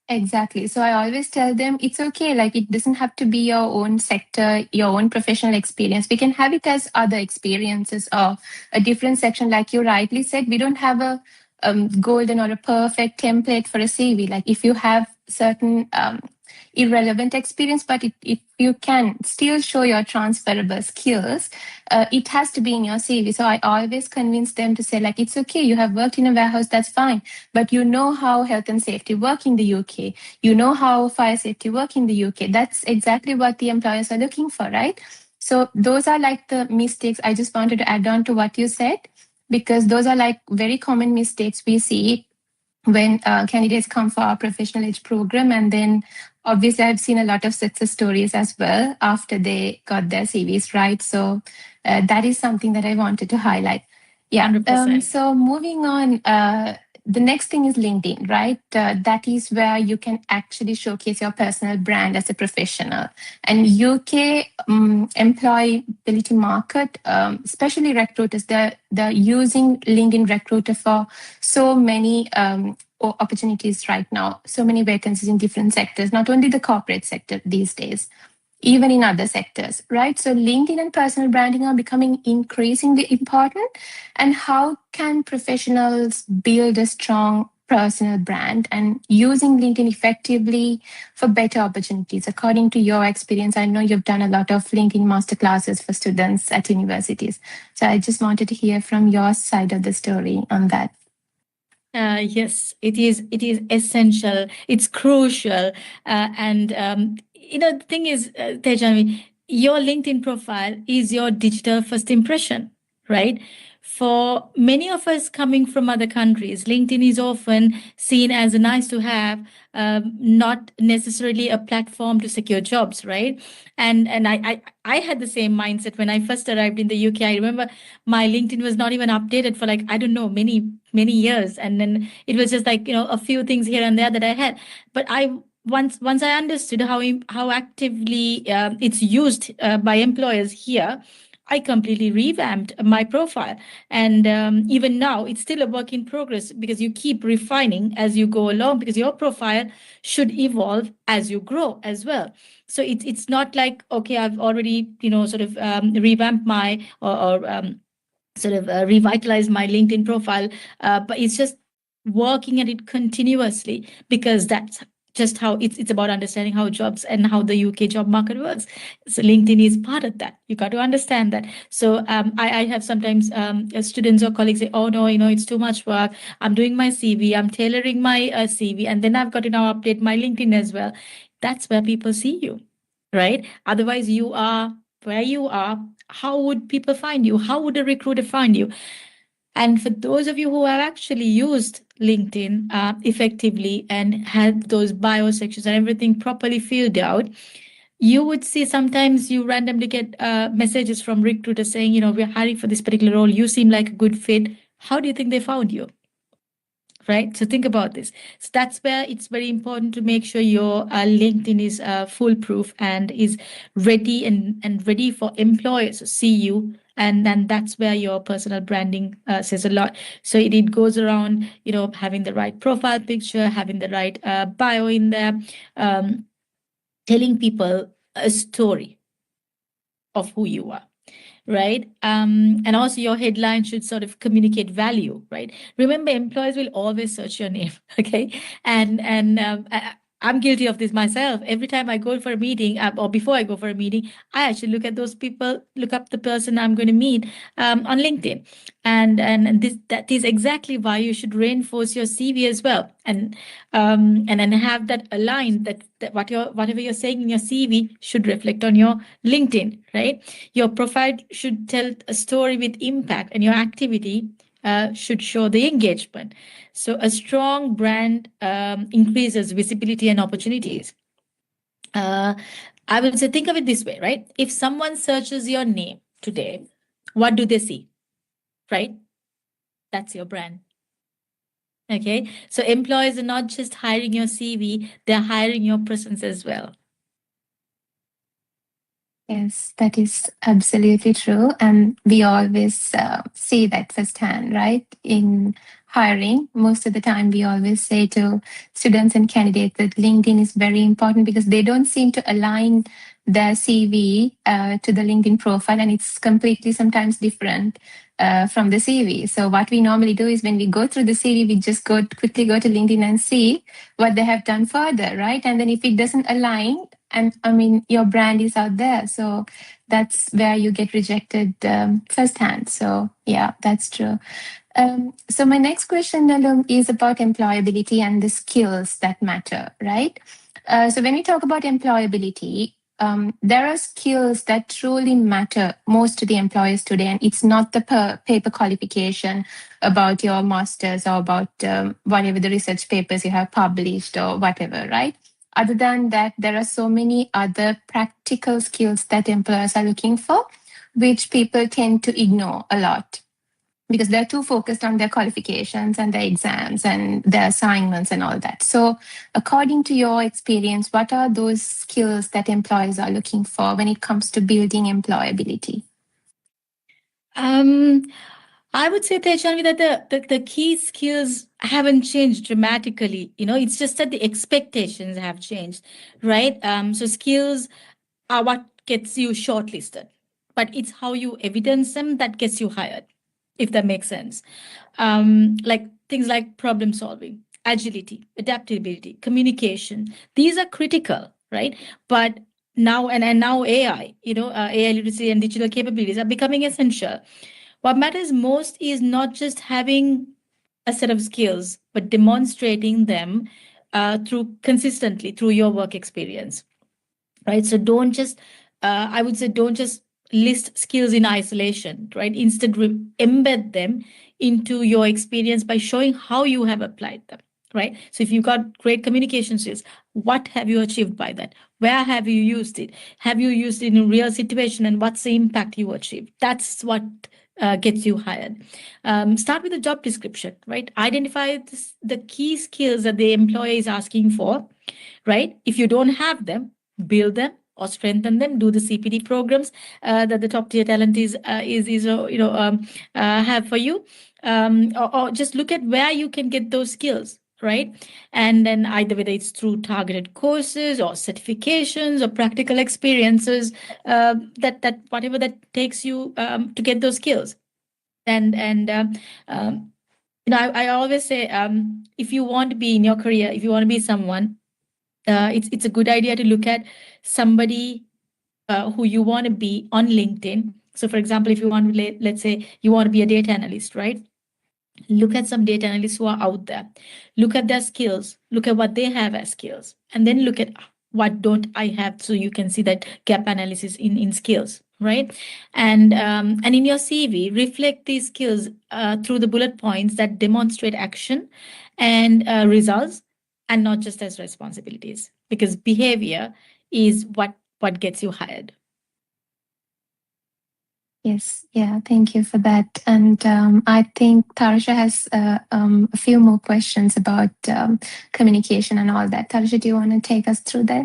B: Exactly. So I always tell them it's okay. Like, it doesn't have to be your own sector, your own professional experience. We can have it as other experiences or a different section. Like you rightly said, we don't have a golden or a perfect template for a CV. Like if you have certain irrelevant experience, but if you can still show your transferable skills, it has to be in your CV. So I always convince them to say, like, it's okay, you have worked in a warehouse, that's fine, but you know how health and safety work in the UK, you know how fire safety work in the UK. That's exactly what the employers are looking for, right? So those are like the mistakes. I just wanted to add on to what you said, because those are like very common mistakes we see when candidates come for our professional edge program. And then obviously I've seen a lot of success stories as well after they got their CVs right. So that is something that I wanted to highlight. Yeah. So moving on, the next thing is LinkedIn, right? That is where you can actually showcase your personal brand as a professional. And UK employability market, especially recruiters, they're using LinkedIn Recruiter for so many opportunities right now, so many vacancies in different sectors, not only the corporate sector these days, even in other sectors, right? So LinkedIn and personal branding are becoming increasingly important. And how can professionals build a strong personal brand and using LinkedIn effectively for better opportunities? According to your experience, I know you've done a lot of LinkedIn masterclasses for students at universities. So I just wanted to hear from your side of the story on that.
C: Yes, it is essential. It's crucial. And the thing is, 𝗐𝗍𝗻𝗿, your LinkedIn profile is your digital first impression, right? For many of us coming from other countries, LinkedIn is often seen as a nice to have, not necessarily a platform to secure jobs, right? And I had the same mindset when I first arrived in the UK. I remember my LinkedIn was not even updated for like, I don't know, many years. And then it was just like, a few things here and there that I had. But once I understood how actively it's used by employers here, I completely revamped my profile. And even now, it's still a work in progress because you keep refining as you go along, because your profile should evolve as you grow as well. So it's not like, okay, I've already, sort of revamped my revitalized my LinkedIn profile, but it's just working at it continuously, because that's just how it's about understanding how jobs and how the UK job market works. So LinkedIn is part of that. You got to understand that. So I have sometimes students or colleagues say, oh no, it's too much work. I'm doing my CV, I'm tailoring my CV, and then I've got to now update my LinkedIn as well. That's where people see you, right? Otherwise, you are where you are. How would people find you? How would a recruiter find you? And for those of you who have actually used LinkedIn effectively and had those bio sections and everything properly filled out, you would see sometimes you randomly get messages from recruiters saying, we're hiring for this particular role. You seem like a good fit. How do you think they found you? Right? So think about this. So that's where it's very important to make sure your LinkedIn is foolproof and is ready and ready for employers to see you. And then that's where your personal branding says a lot. So it goes around, having the right profile picture, having the right bio in there, telling people a story of who you are. Right. And also your headline should sort of communicate value, right? Remember, employers will always search your name. Okay. And I'm guilty of this myself. Every time I go for a meeting or before I go for a meeting, I actually look at those people, look up the person I'm going to meet on LinkedIn. And that is exactly why you should reinforce your CV as well. And then have that aligned, that whatever you're saying in your CV should reflect on your LinkedIn, right? Your profile should tell a story with impact, and your activity should show the engagement. So a strong brand increases visibility and opportunities. I would say, think of it this way, right? If someone searches your name today, what do they see? Right? That's your brand. Okay, so employers are not just hiring your CV, they're hiring your presence as well.
B: Yes, that is absolutely true. And we always see that firsthand, right? In hiring, most of the time, we always say to students and candidates that LinkedIn is very important because they don't seem to align their CV to the LinkedIn profile, and it's completely sometimes different from the CV. So what we normally do is when we go through the CV, we just quickly go to LinkedIn and see what they have done further, right? And then if it doesn't align, and I mean, your brand is out there. So that's where you get rejected firsthand. So yeah, that's true. So my next question, Nalum, is about employability and the skills that matter, right? So when we talk about employability, there are skills that truly matter most to the employers today. And it's not the paper qualification about your master's or about whatever the research papers you have published or whatever, right? Other than that, there are so many other practical skills that employers are looking for, which people tend to ignore a lot. because they're too focused on their qualifications and their exams and their assignments and all that. So according to your experience, what are those skills that employers are looking for when it comes to building employability?
C: I would say, Tejasvi, that the key skills haven't changed dramatically. It's just that the expectations have changed, right? So skills are what gets you shortlisted, but it's how you evidence them that gets you hired, if that makes sense. Like things like problem solving, agility, adaptability, communication. These are critical, right? But now and now AI, AI literacy and digital capabilities are becoming essential. What matters most is not just having a set of skills, but demonstrating them consistently through your work experience, right? So don't just, I would say, don't just list skills in isolation, right? Instead, embed them into your experience by showing how you have applied them, right? So if you've got great communication skills, what have you achieved by that? Where have you used it? Have you used it in a real situation, and what's the impact you achieved? That's what gets you hired. Start with the job description, right? Identify the key skills that the employer is asking for, right? If you don't have them, build them or strengthen them. Do the CPD programs that the top tier talent have for you, or just look at where you can get those skills, right? And then either whether it's through targeted courses or certifications or practical experiences, that whatever that takes you to get those skills. I always say, if you want to be in your career, if you want to be someone, it's a good idea to look at somebody who you want to be on LinkedIn. So, for example, if you want to, let's say you want to be a data analyst, right? Look at some data analysts who are out there. Look at their skills. Look at what they have as skills. And then look at what don't I have, so you can see that gap analysis in skills, right? And in your CV, reflect these skills through the bullet points that demonstrate action and results, and not just as responsibilities, because behavior is what gets you hired.
B: Yes, yeah, thank you for that. And I think Tharusha has a few more questions about communication and all that. Tharusha, do you want to take us through that?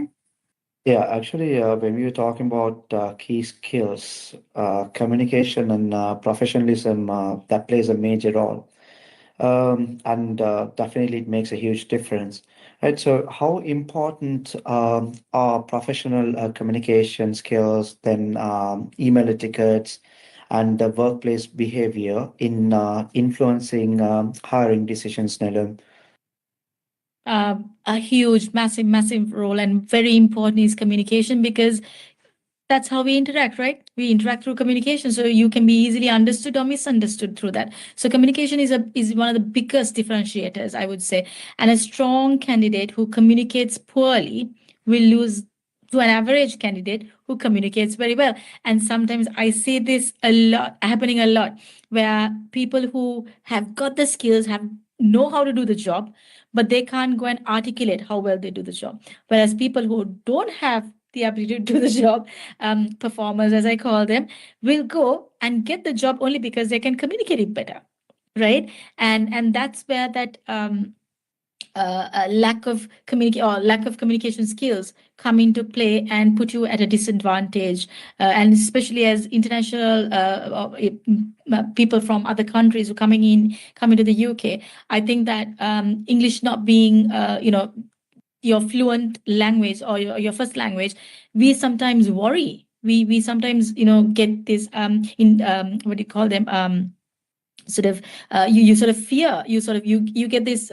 A: Yeah, actually, when we were talking about key skills, communication and professionalism, that plays a major role. And definitely it makes a huge difference, right? So how important are professional communication skills, then email etiquettes and workplace behavior in influencing hiring decisions, Nelam?
C: A huge, massive role, and very important is communication, because that's how we interact, right? We interact through communication, so you can be easily understood or misunderstood through that. So communication is one of the biggest differentiators, I would say. And a strong candidate who communicates poorly will lose to an average candidate who communicates very well. And sometimes I see this happening a lot, where people who have got the skills, know how to do the job, but they can't go and articulate how well they do the job. Whereas people who don't have the ability to do the job, performers, as I call them, will go and get the job only because they can communicate it better, right? And that's where that lack of communication skills come into play and put you at a disadvantage. And especially as international people from other countries who coming to the UK, I think that English not being your fluent language or your first language, we sometimes worry. We sometimes get this what do you call them, sort of you sort of fear, you get this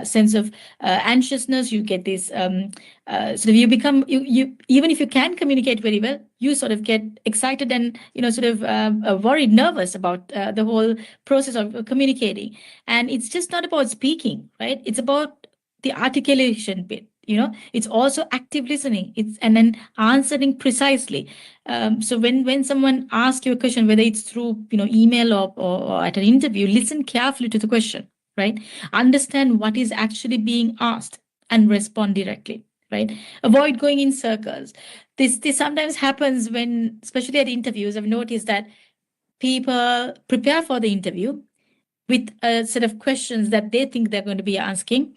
C: sense of anxiousness. You get this sort of, you become you even if you can communicate very well, you sort of get excited and sort of worried, nervous about the whole process of communicating. And it's just not about speaking, right? It's about the articulation bit. It's also active listening. And then answering precisely. So when someone asks you a question, whether it's through email or at an interview, listen carefully to the question, right? Understand what is actually being asked and respond directly, right? Avoid going in circles. This sometimes happens when, especially at interviews, I've noticed that people prepare for the interview with a set of questions that they think they're going to be asking,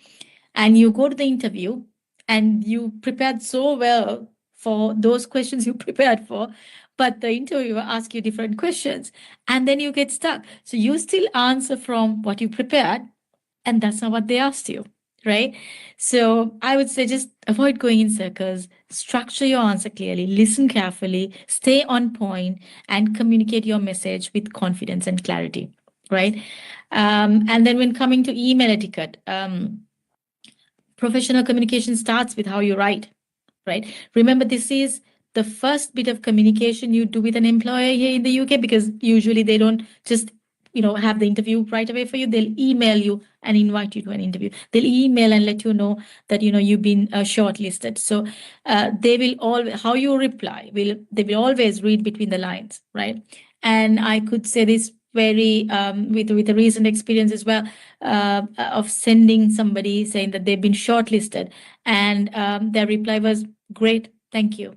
C: and you go to the interview and you prepared so well for those questions you prepared for, but the interviewer asks you different questions, and then you get stuck. So you still answer from what you prepared, and that's not what they asked you, right? So I would say just avoid going in circles, structure your answer clearly, listen carefully, stay on point, and communicate your message with confidence and clarity, right? And then when coming to email etiquette, professional communication starts with how you write, right? Remember, this is the first bit of communication you do with an employer here in the UK, because usually they don't just have the interview right away for you. They'll email you and invite you to an interview. They'll email and let you know that you've been shortlisted. So they will always, how you reply, they will always read between the lines, right? And I could say this very with a recent experience as well, of sending somebody saying that they've been shortlisted, and their reply was, "Great, thank you."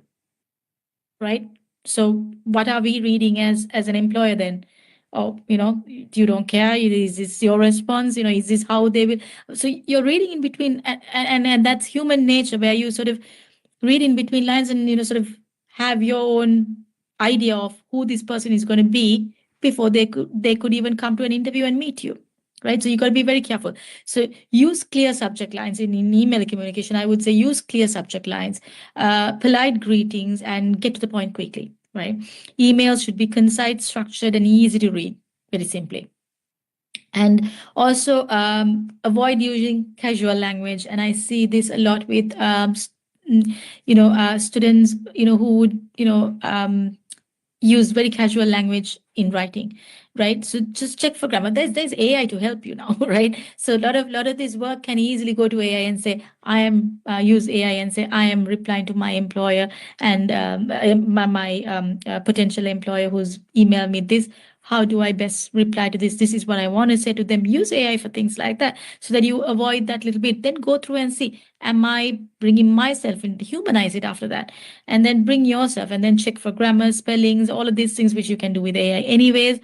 C: Right? So what are we reading as an employer then? Oh, you don't care. Is this your response? Is this how they will? So you're reading in between, and that's human nature, where you sort of read in between lines and sort of have your own idea of who this person is going to be before they could even come to an interview and meet you, right? So you got to be very careful. So use clear subject lines in email communication. I would say use clear subject lines, polite greetings, and get to the point quickly, right? Emails should be concise, structured, and easy to read, very simply. And also avoid using casual language. And I see this a lot with students who would use very casual language in writing, right? So just check for grammar. There's AI to help you now, right? So a lot of this work can easily go to AI and say, use AI and say, I am replying to my employer and my potential employer who's emailed me this. How do I best reply to this? This is what I want to say to them. Use AI for things like that so that you avoid that little bit. Then go through and see, am I bringing myself in? Humanize it after that. And then bring yourself and then check for grammar, spellings, all of these things which you can do with AI anyways.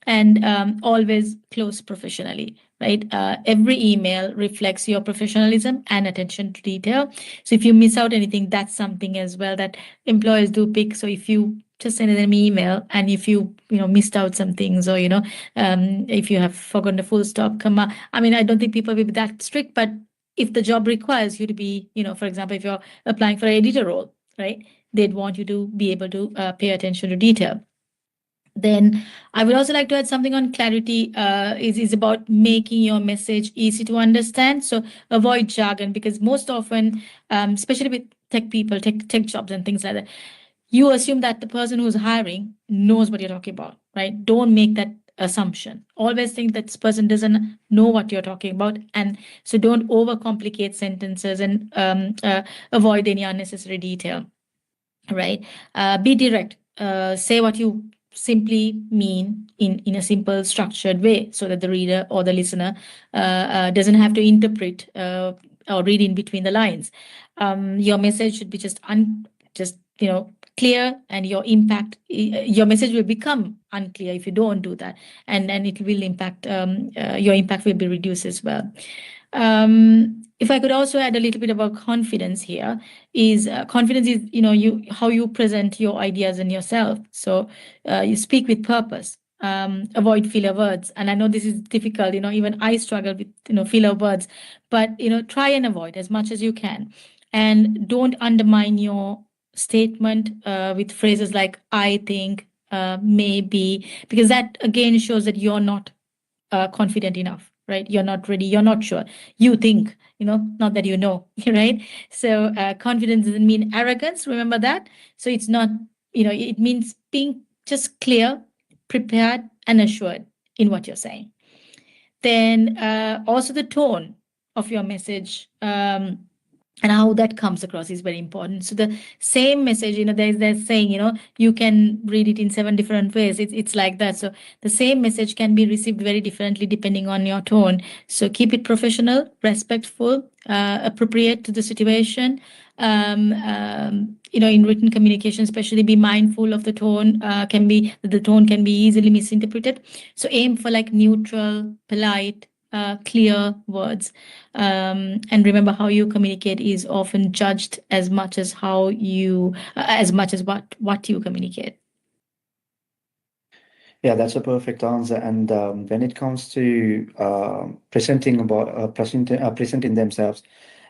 C: And always close professionally, right? Every email reflects your professionalism and attention to detail. So if you miss out anything, that's something as well that employers do pick. So if you just send them an email, and if you missed out some things, or if you have forgotten a full stop, comma, I mean, I don't think people will be that strict, but if the job requires you to be, for example, if you're applying for an editor role, right, they'd want you to be able to pay attention to detail. Then I would also like to add something on clarity. Is about making your message easy to understand. So avoid jargon, because most often, especially with tech people, tech jobs and things like that, you assume that the person who's hiring knows what you're talking about, right? Don't make that assumption. Always think that this person doesn't know what you're talking about. And so don't overcomplicate sentences and avoid any unnecessary detail, right? Be direct. Say what you simply mean in a simple, structured way, so that the reader or the listener doesn't have to interpret or read in between the lines. Your message should be just clear, and your message will become unclear if you don't do that, and it will impact your impact will be reduced as well. If I could also add a little bit about confidence here, is confidence is how you present your ideas and yourself. So you speak with purpose. Avoid filler words, and I know this is difficult. Even I struggle with filler words, but try and avoid as much as you can, and don't undermine your statement with phrases like "I think," "maybe," because that again shows that you're not confident enough, right? You're not ready. You're not sure. You think, not that you know, right? So confidence doesn't mean arrogance. Remember that. So it's not, it means being just clear, prepared, and assured in what you're saying. Then also the tone of your message and how that comes across is very important. So the same message, there's saying, you can read it in 7 different ways. It's like that. So the same message can be received very differently depending on your tone. So keep it professional, respectful, appropriate to the situation, in written communication, especially be mindful of the tone. The tone can be easily misinterpreted. So aim for like neutral, polite, clear words. And remember, how you communicate is often judged as much as what you communicate.
A: Yeah, that's a perfect answer. And when it comes to presenting themselves,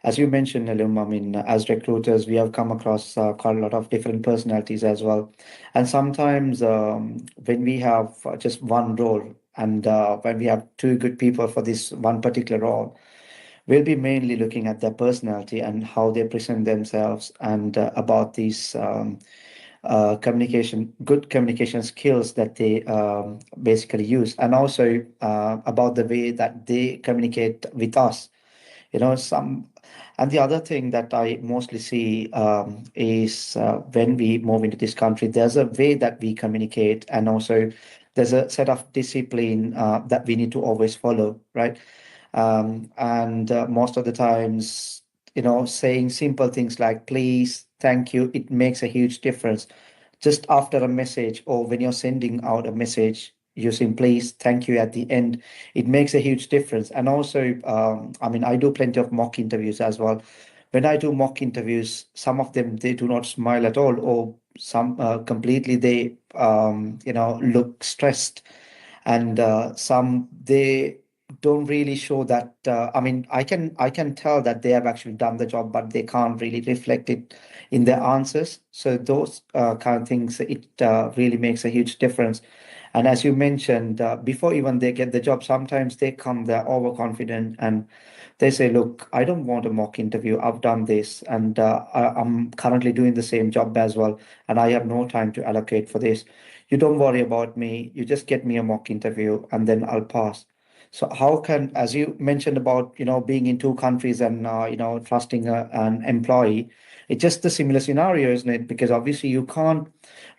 A: as you mentioned, Nilum, I mean, as recruiters, we have come across quite a lot of different personalities as well. And sometimes when we have just one role and when we have two good people for this one particular role, we'll be mainly looking at their personality and how they present themselves and about these good communication skills that they basically use, and also about the way that they communicate with us. And the other thing that I mostly see is when we move into this country, there's a way that we communicate, and also there's a set of discipline that we need to always follow, right? And most of the times, saying simple things like please, thank you, it makes a huge difference. Just after a message, or when you're sending out a message, using please, thank you at the end, it makes a huge difference. And also, I mean, I do plenty of mock interviews as well. When I do mock interviews, some of them, they do not smile at all, or some completely they look stressed, and some they don't really show that. I mean, I can tell that they have actually done the job, but they can't really reflect it in their answers. So those kind of things, it really makes a huge difference. And as you mentioned, before even they get the job, sometimes they're overconfident, and they say, look, I don't want a mock interview. I've done this, and I'm currently doing the same job as well, and I have no time to allocate for this. You don't worry about me. You just get me a mock interview, and then I'll pass. So how can, as you mentioned about, being in two countries and, trusting an employee, it's just a similar scenario, isn't it? Because obviously you can't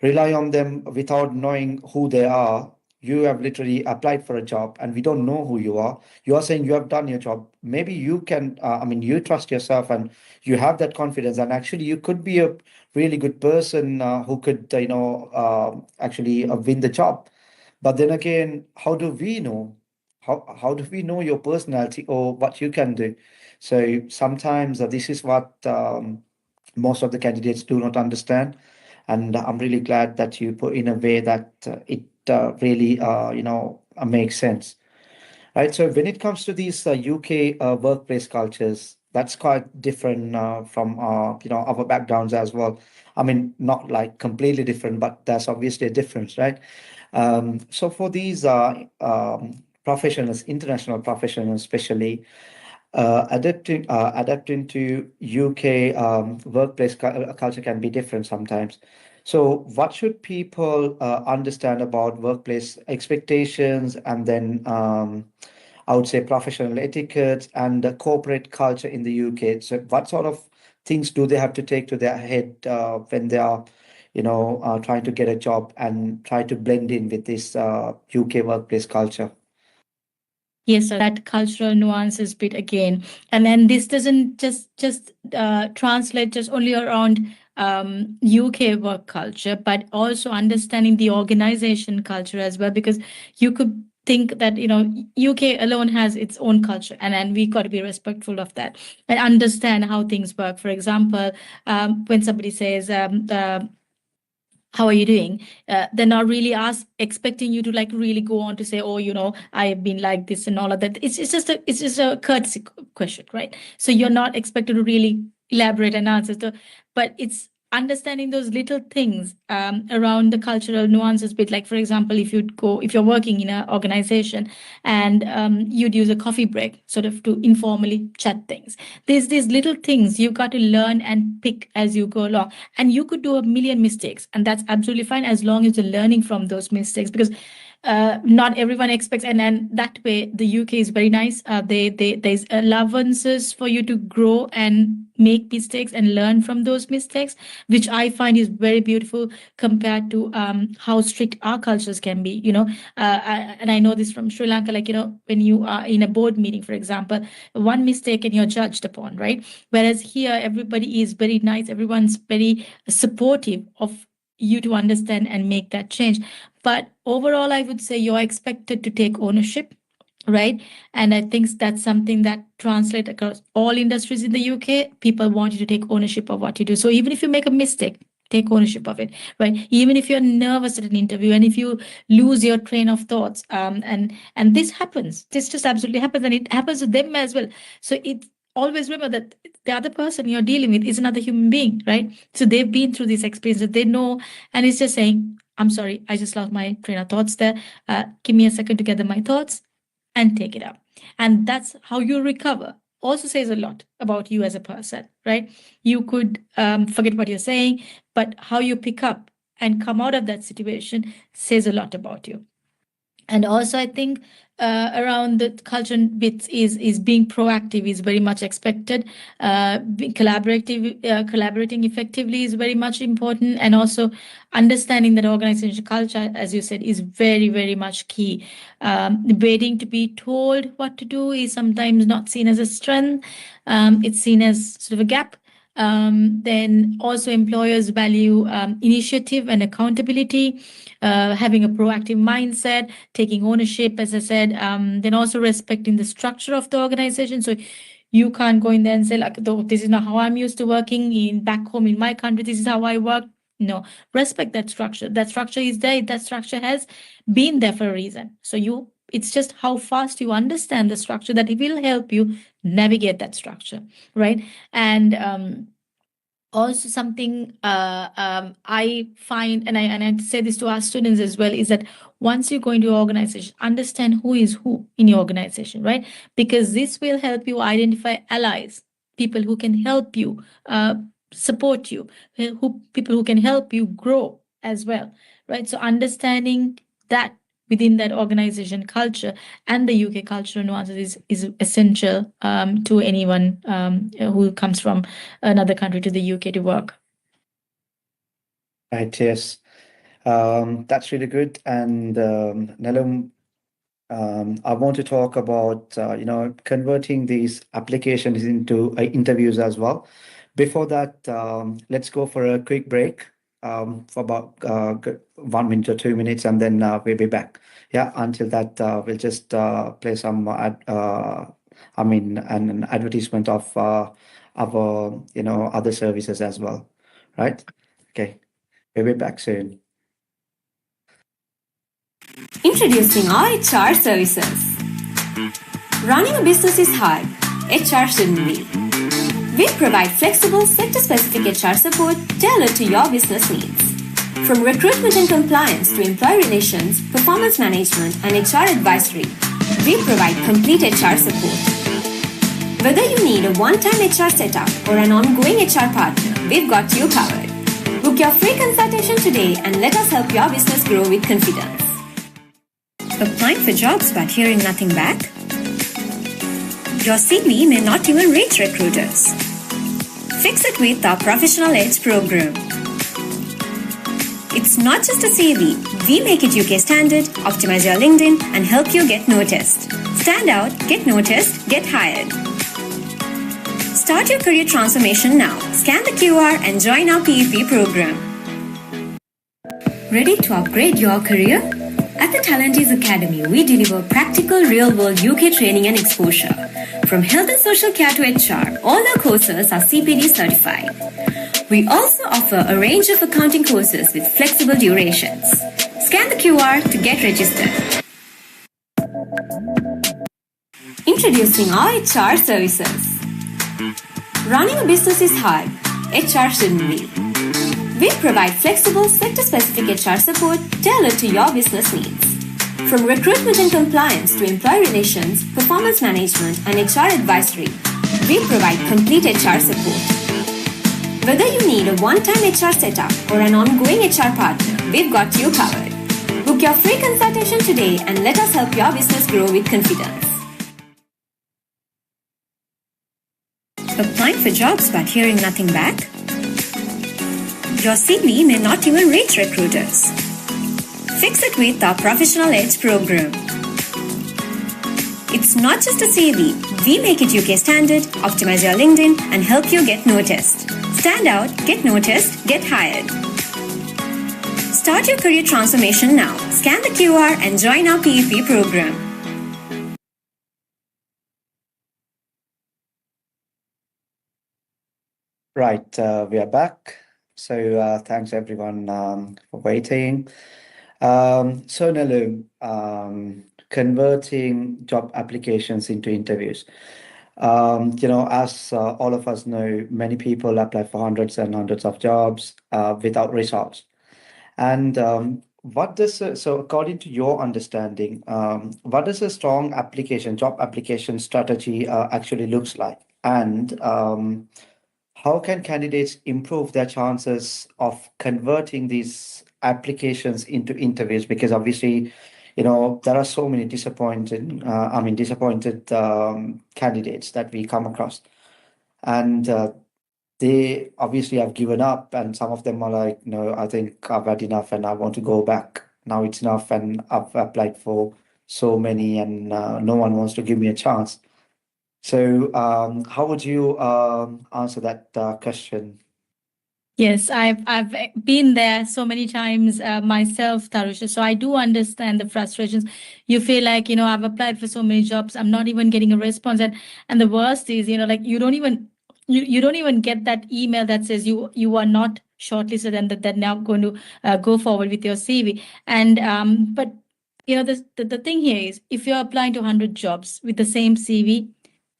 A: rely on them without knowing who they are. You have literally applied for a job and we don't know who you are. You are saying you have done your job. Maybe you can, I mean, you trust yourself and you have that confidence, and actually you could be a really good person who could, actually win the job. But then again, how do we know? How do we know your personality or what you can do? So sometimes this is what most of the candidates do not understand. And I'm really glad that you put in a way that it really, makes sense. Right. So when it comes to these UK workplace cultures, that's quite different from our backgrounds as well. I mean, not like completely different, but there's obviously a difference, right? So for these professionals, international professionals, especially adapting to UK workplace culture can be different sometimes. So, what should people understand about workplace expectations, and then I would say professional etiquette and the corporate culture in the UK? So, what sort of things do they have to take to their head when they are, trying to get a job and try to blend in with this UK workplace culture?
C: Yes, so that cultural nuances bit again, and then this doesn't just translate just only around UK work culture, but also understanding the organization culture as well, because you could think that UK alone has its own culture, and then we got to be respectful of that and understand how things work. For example, when somebody says how are you doing? They're not really expecting you to like really go on to say, oh, I have been like this and all of that. It's just a courtesy question, right? So you're not expected to really elaborate and answer. But it's understanding those little things around the cultural nuances bit. Like, for example, if you're working in an organization and you'd use a coffee break sort of to informally chat things. There's these little things you've got to learn and pick as you go along. And you could do a million mistakes, and that's absolutely fine as long as you're learning from those mistakes. Because not everyone expects, and that way the UK is very nice. There's allowances for you to grow and make mistakes and learn from those mistakes, which I find is very beautiful compared to how strict our cultures can be. And I know this from Sri Lanka. Like, when you are in a board meeting, for example, one mistake and you're judged upon, right? Whereas here, everybody is very nice. Everyone's very supportive of you to understand and make that change. But overall, I would say you're expected to take ownership, right? And I think that's something that translates across all industries in the UK. People want you to take ownership of what you do. So even if you make a mistake, take ownership of it, right? Even if you're nervous at an interview and if you lose your train of thoughts, and this happens, this just absolutely happens, and it happens to them as well. So it always remember that the other person you're dealing with is another human being, right? So they've been through these experiences, they know, and it's just saying, I'm sorry, I just lost my train of thoughts there. Give me a second to gather my thoughts and take it up. And that's how you recover. Also says a lot about you as a person, right? You could forget what you're saying, but how you pick up and come out of that situation says a lot about you. And also, I think around the culture bits is being proactive is very much expected. Collaborating effectively is very much important, and also understanding that organization culture, as you said, is very, very much key. Waiting to be told what to do is sometimes not seen as a strength. It's seen as sort of a gap. Then also employers value initiative and accountability, having a proactive mindset, taking ownership, as I said, then also respecting the structure of the organization. So you can't go in there and say, like, this is not how I'm used to working back home in my country, this is how I work. No, respect that structure. That structure is there. That structure has been there for a reason. So it's just how fast you understand the structure that it will help you navigate that structure, right? And also something I find, and I say this to our students as well, is that once you go into your organization, understand who is who in your organization, right? Because this will help you identify allies, people who can help you, support you, people who can help you grow as well, right? So understanding that within that organization culture and the UK cultural nuances is essential to anyone who comes from another country to the UK to work.
A: Right, yes. That's really good. And Nelum, I want to talk about converting these applications into interviews as well. Before that, let's go for a quick break for about 1 minute or 2 minutes, and then we'll be back. Yeah, until that, we'll just play some an advertisement of our other services as well, right? Okay, we'll be back soon.
D: Introducing our HR services. Running a business is hard. HR shouldn't be. We provide flexible, sector-specific HR support tailored to your business needs. From recruitment and compliance to employee relations, performance management, and HR advisory, we provide complete HR support. Whether you need a one-time HR setup or an ongoing HR partner, we've got you covered. Book your free consultation today and let us help your business grow with confidence. Applying for jobs but hearing nothing back? Your CV may not even reach recruiters. Fix it with our Professional Edge program. It's not just a CV. We make it UK standard, optimize your LinkedIn, and help you get noticed. Stand out, get noticed, get hired. Start your career transformation now. Scan the QR and join our PEP program. Ready to upgrade your career? At the Talentees Academy, we deliver practical, real-world UK training and exposure. From health and social care to HR, all our courses are CPD certified. We also offer a range of accounting courses with flexible durations. Scan the QR to get registered. Introducing our HR services. Running a business is hard. HR shouldn't be. We provide flexible, sector-specific HR support tailored to your business needs. From recruitment and compliance to employee relations, performance management, and HR advisory, we provide complete HR support. Whether you need a one-time HR setup or an ongoing HR partner, we've got you covered. Book Book your free consultation today and let us help your business grow with confidence. Applying for jobs but hearing nothing back? Your CV may not even reach recruiters. Fix it with our Professional Edge program. It's not just a CV. We make it UK standard, optimize your LinkedIn, and help you get noticed. Stand out, get noticed, get hired. Start your career transformation now. Scan the QR and join our PEP program.
A: Right, we are back. So thanks everyone for waiting. So Nalu, converting job applications into interviews. As all of us know, many people apply for hundreds and hundreds of jobs without results. And so according to your understanding, what does a strong job application strategy actually looks like? And how can candidates improve their chances of converting these applications into interviews? Because obviously, there are so many disappointed candidates that we come across. And they obviously have given up, and some of them are like, no, I think I've had enough and I want to go back. Now it's enough, and I've applied for so many and no one wants to give me a chance. So how would you answer that question?
C: Yes, I've been there so many times myself, Tarusha. So I do understand the frustrations. You feel like, I've applied for so many jobs, I'm not even getting a response. And the worst is, like you don't even get that email that says you are not shortlisted and that they're now going to go forward with your CV. And but the thing here is, if you're applying to 100 jobs with the same CV,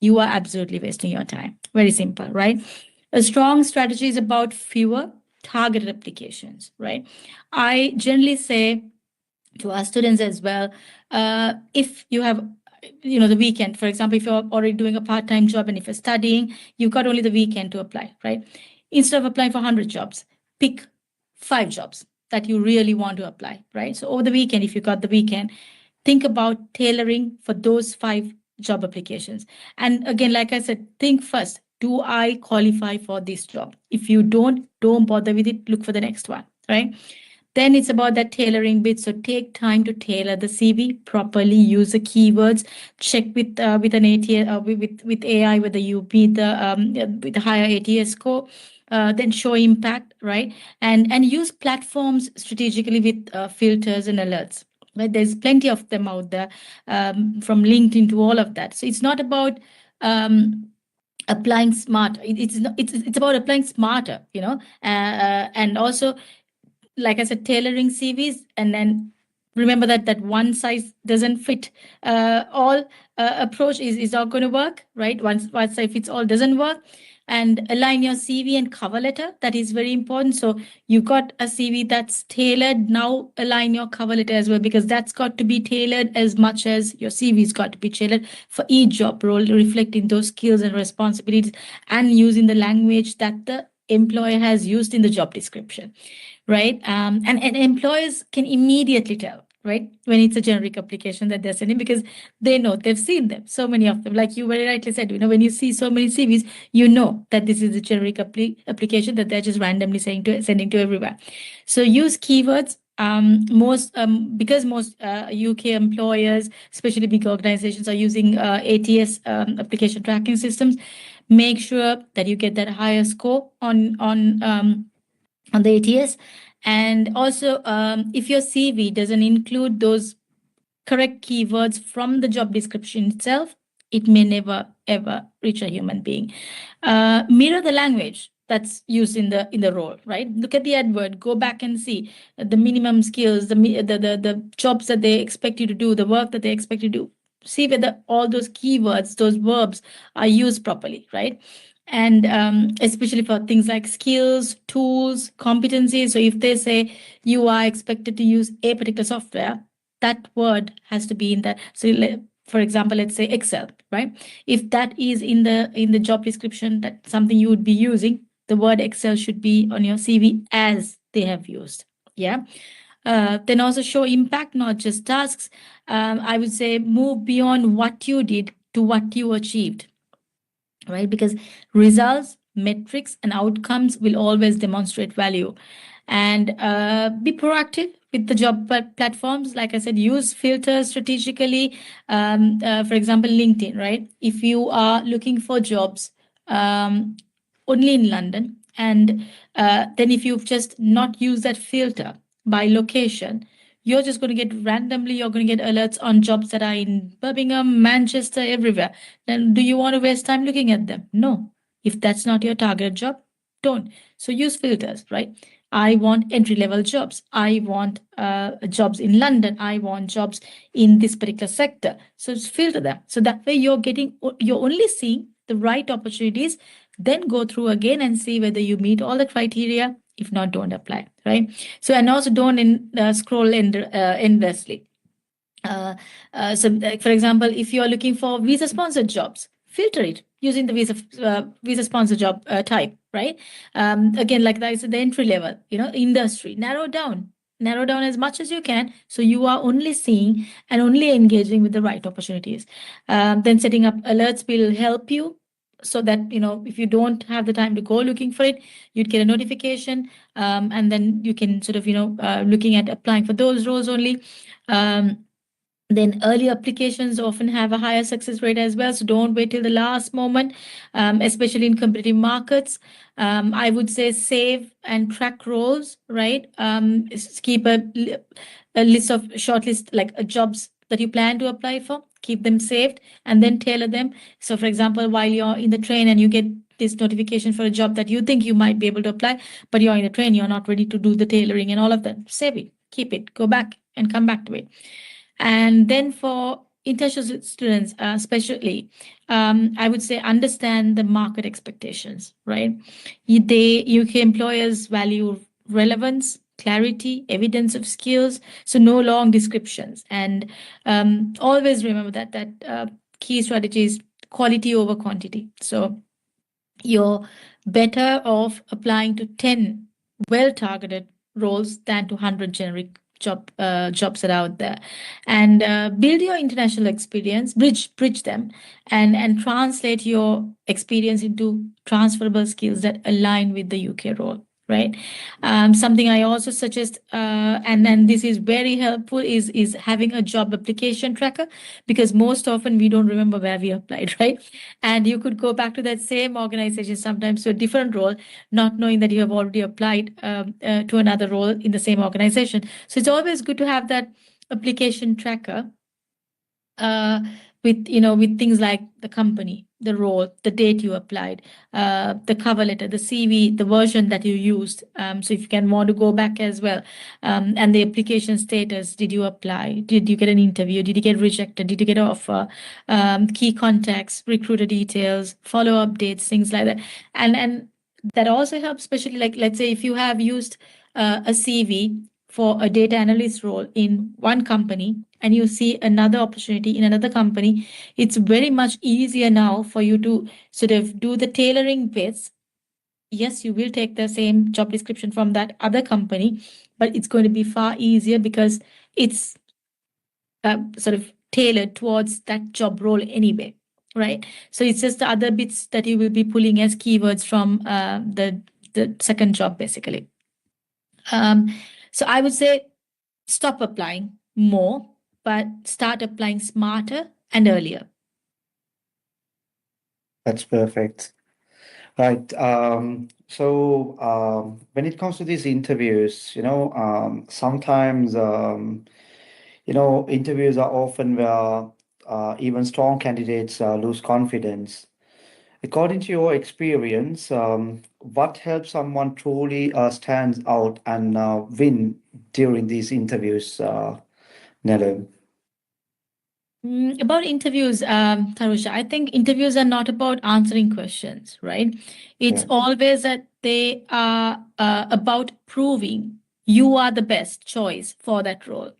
C: you are absolutely wasting your time. Very simple, right? A strong strategy is about fewer targeted applications, right? I generally say to our students as well, if you have the weekend, for example, if you're already doing a part-time job and if you're studying, you've got only the weekend to apply, right? Instead of applying for 100 jobs, pick 5 jobs that you really want to apply, right? So over the weekend, if you got the weekend, think about tailoring for those 5 job applications. And again, like I said, think first, do I qualify for this job? If you don't bother with it, look for the next one, right? Then it's about that tailoring bit. So take time to tailor the CV properly, use the keywords, check with an ATS, with AI, whether you beat with the higher ATS score, then show impact, right? And use platforms strategically with filters and alerts. Right? There's plenty of them out there, from LinkedIn to all of that. So it's not about applying smart. It's about applying smarter, and also, like I said, tailoring CVs, and then remember that one size doesn't fit all. Approach is not going to work, right? One size fits all doesn't work. And align your CV and cover letter. That is very important. So you got a CV that's tailored. Now align your cover letter as well, because that's got to be tailored as much as your CV's got to be tailored for each job role, reflecting those skills and responsibilities and using the language that the employer has used in the job description, right? And employers can immediately tell, right, when it's a generic application that they're sending, because they know, they've seen them, so many of them. Like you very rightly said, when you see so many CVs, you know that this is a generic application that they're just randomly sending to everywhere. So use keywords. Because most UK employers, especially big organizations, are using ATS application tracking systems. Make sure that you get that higher score on the ATS. And also, if your CV doesn't include those correct keywords from the job description itself, it may never ever reach a human being. Mirror the language that's used in the role, right? Look at the advert, go back and see the minimum skills, the jobs that they expect you to do, the work that they expect you to do. See whether all those keywords, those verbs are used properly, right? And especially for things like skills, tools, competencies. So if they say you are expected to use a particular software, that word has to be in that. So for example, let's say Excel, right? If that is in the job description, that's something you would be using, the word Excel should be on your CV as they have used. Yeah. Then also show impact, not just tasks. I would say move beyond what you did to what you achieved, right? Because results, metrics, and outcomes will always demonstrate value. And be proactive with the job platforms. Like I said, use filters strategically. For example, LinkedIn, right? If you are looking for jobs only in London, and then if you've just not used that filter by location, you're just going to get randomly, you're going to get alerts on jobs that are in Birmingham, Manchester, everywhere. Then do you want to waste time looking at them? No. If that's not your target job, don't. So use filters, right? I want entry-level jobs. I want jobs in London. I want jobs in this particular sector. So just filter them. So that way you're only seeing the right opportunities. Then go through again and see whether you meet all the criteria. If not, don't apply, right? So, and also don't scroll endlessly. So, for example, if you are looking for visa-sponsored jobs, filter it using the visa-sponsored job type, right? Again, like that is the entry level, industry. Narrow down as much as you can, so you are only seeing and only engaging with the right opportunities. Then setting up alerts will help you, so that if you don't have the time to go looking for it, you'd get a notification, and then you can sort of looking at applying for those roles only. Then early applications often have a higher success rate as well. So don't wait till the last moment, especially in competitive markets. I would say save and track roles, right? Keep a list of shortlist, like jobs that you plan to apply for, keep them saved and then tailor them. So for example, while you're in the train and you get this notification for a job that you think you might be able to apply, but you're in the train, you're not ready to do the tailoring and all of that, save it, keep it, go back and come back to it. And then for international students, especially, I would say understand the market expectations, right? UK employers value relevance, clarity, evidence of skills, so no long descriptions. And always remember that key strategy is quality over quantity. So you're better off applying to 10 well-targeted roles than to 100 generic jobs that are out there. And build your international experience, bridge them, and translate your experience into transferable skills that align with the UK role, right? Something I also suggest, and this is very helpful, is having a job application tracker, because most often we don't remember where we applied, right? And you could go back to that same organization sometimes to a different role, not knowing that you have already applied to another role in the same organization. So it's always good to have that application tracker with things like the company, the role, the date you applied, the cover letter, the CV, the version that you used. So if you want to go back as well, and the application status, did you apply? Did you get an interview? Did you get rejected? Did you get an offer? Key contacts, recruiter details, follow updates, things like that. And that also helps, especially like, let's say if you have used a CV for a data analyst role in one company and you see another opportunity in another company, it's very much easier now for you to sort of do the tailoring bits. Yes, you will take the same job description from that other company, but it's going to be far easier because it's sort of tailored towards that job role anyway, right? So it's just the other bits that you will be pulling as keywords from the second job, basically. So I would say stop applying more, but start applying smarter and earlier.
A: That's perfect. Right. So when it comes to these interviews, sometimes, interviews are often where even strong candidates lose confidence. According to your experience, what helps someone truly stands out and win during these interviews, Nelly?
C: About interviews, Tarusha, I think interviews are not about answering questions, right? It's always that they are about proving you are the best choice for that role,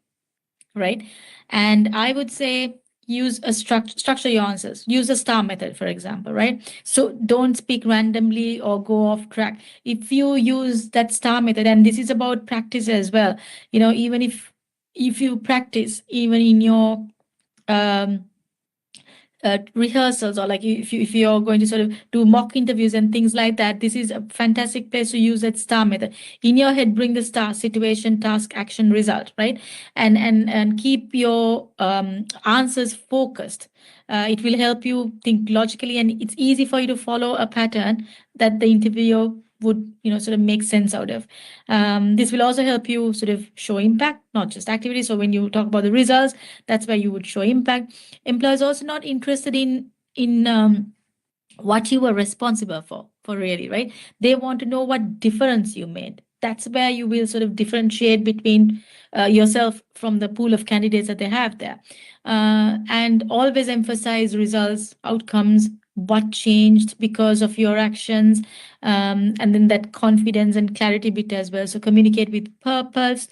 C: right? And I would say use a structure your answers. Use a STAR method, for example, right? So don't speak randomly or go off track. If you use that STAR method, and this is about practice as well, you know, even if you practice, even in your rehearsals, or like if you're going to sort of do mock interviews and things like that, this is a fantastic place to use that STAR method. In your head, bring the STAR: situation, task, action, result, right? And keep your answers focused. It will help you think logically, and it's easy for you to follow a pattern that the interviewer would, you know, sort of make sense out of. This will also help you sort of show impact, not just activity. So when you talk about the results, that's where you would show impact. Employers also not interested in what you were responsible for really, right? They want to know what difference you made. That's where you will sort of differentiate between yourself from the pool of candidates that they have there. And always emphasize results, outcomes, what changed because of your actions, and then that confidence and clarity bit as well. So communicate with purpose,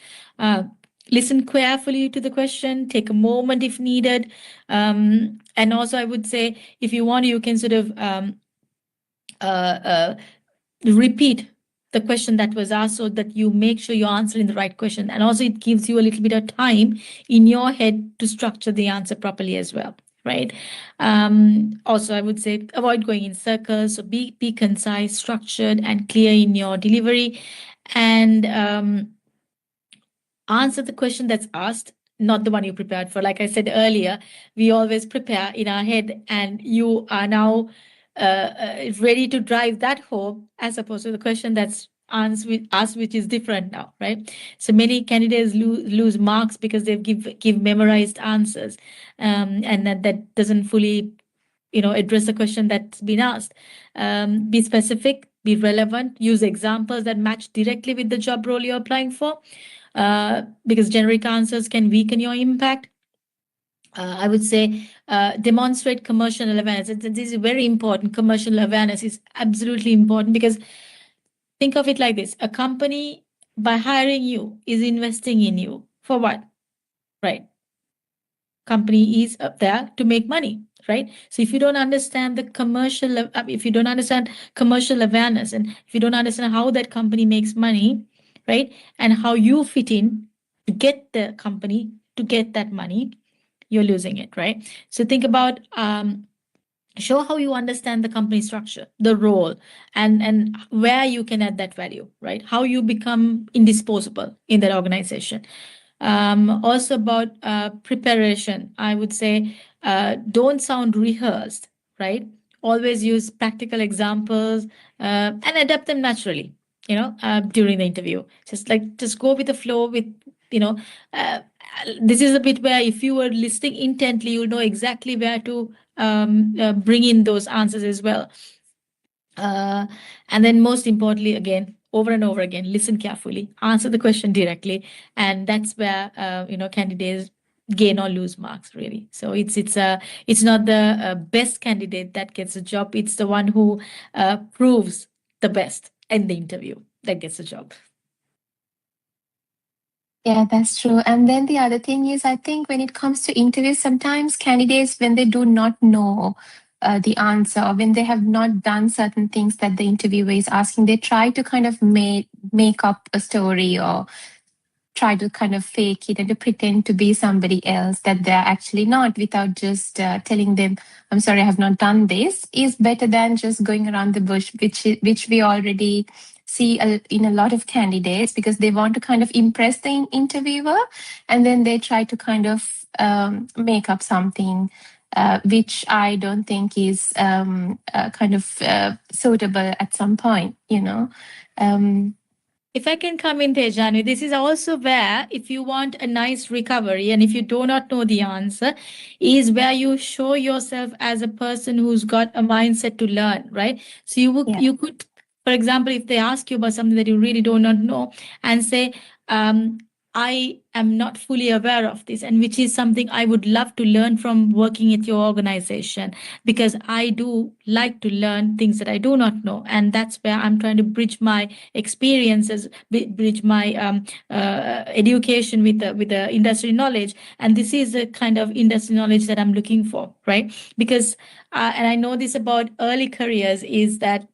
C: listen carefully to the question, take a moment if needed. And also I would say, if you want, you can sort of repeat the question that was asked so that you make sure you're answering the right question. And also it gives you a little bit of time in your head to structure the answer properly as well, right? Also, I would say avoid going in circles. So be concise, structured, and clear in your delivery. And answer the question that's asked, not the one you prepared for. Like I said earlier, we always prepare in our head, and you are now ready to drive that home, as opposed to the question that's asked, which is different now, right? So many candidates lose marks because they give memorized answers, and that doesn't fully, you know, address the question that's been asked. Be specific, be relevant, use examples that match directly with the job role you're applying for, because generic answers can weaken your impact. I would say demonstrate commercial awareness. This is very important. Commercial awareness is absolutely important, because think of it like this. A company, by hiring you, is investing in you. For what? Right. Company is up there to make money, right? So if you don't understand the commercial, if you don't understand commercial awareness, and if you don't understand how that company makes money, right, and how you fit in to get the company to get that money, you're losing it, right? So think about, show how you understand the company structure, the role, and where you can add that value, right? How you become indispensable in that organization. Also about preparation, I would say, don't sound rehearsed, right? Always use practical examples and adapt them naturally, you know, during the interview. Just go with the flow with, you know, this is a bit where if you were listening intently, you'll know exactly where to bring in those answers as well. And then most importantly, again, over and over again, listen carefully, answer the question directly, and that's where you know, candidates gain or lose marks, really. So it's not the best candidate that gets a job; it's the one who proves the best in the interview that gets a job.
B: Yeah, that's true. And then the other thing is, I think when it comes to interviews, sometimes candidates, when they do not know the answer, or when they have not done certain things that the interviewer is asking, they try to kind of make up a story, or try to kind of fake it and to pretend to be somebody else that they're actually not, without just telling them, I'm sorry, I have not done this, is better than just going around the bush, which we already see in a lot of candidates, because they want to kind of impress the interviewer, and then they try to kind of make up something which I don't think is kind of suitable at some point, you know.
C: If I can come in, Tejani, this is also where, if you want a nice recovery and if you do not know the answer, is where you show yourself as a person who's got a mindset to learn, right? So you could, for example, if they ask you about something that you really do not know, and say, I am not fully aware of this, and which is something I would love to learn from working at your organization, because I do like to learn things that I do not know. And that's where I'm trying to bridge my experiences, bridge my education with the industry knowledge. And this is the kind of industry knowledge that I'm looking for, right? Because, and I know this about early careers, is that,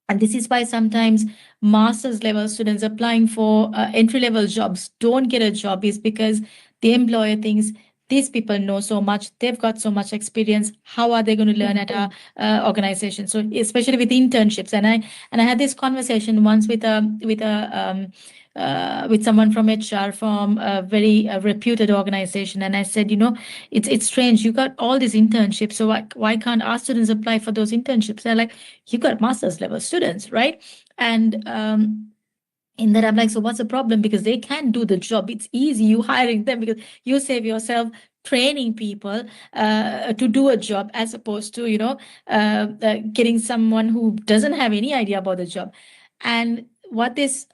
C: and this is why sometimes master's level students applying for entry level jobs don't get a job, is because the employer thinks these people know so much, they've got so much experience, how are they going to learn at our organization? So especially with internships, and I had this conversation once with someone from HR from a very reputed organization, and I said, it's strange, you got all these internships, so why can't our students apply for those internships? They're like, you got master's level students, right? And in that, I'm like, so what's the problem? Because they can do the job. It's easy, you hiring them, because you save yourself training people to do a job, as opposed to getting someone who doesn't have any idea about the job. And what this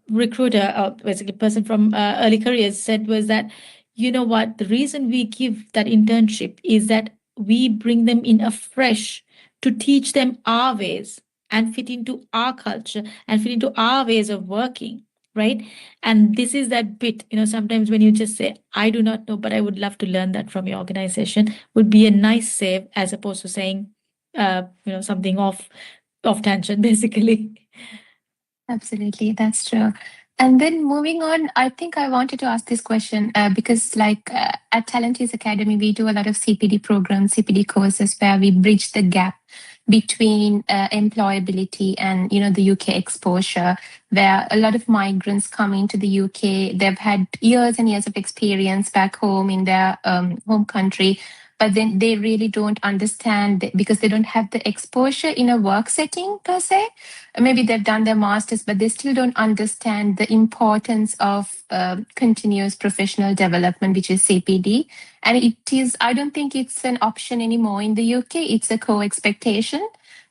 C: recruiter, or basically person from early careers, said was that, you know what, the reason we give that internship is that we bring them in afresh to teach them our ways and fit into our culture and fit into our ways of working, right? And this is that bit, sometimes when you just say, I do not know, but I would love to learn that from your organization, would be a nice save, as opposed to saying, something off tangent, basically.
B: Absolutely, that's true. And then moving on, I think I wanted to ask this question because at Talentees Academy, we do a lot of CPD programs, CPD courses where we bridge the gap between employability and, the UK exposure, where a lot of migrants come into the UK. They've had years and years of experience back home in their home country, but then they really don't understand because they don't have the exposure in a work setting per se. Maybe they've done their masters, but they still don't understand the importance of continuous professional development, which is CPD. And I don't think it's an option anymore in the UK. It's a co-expectation.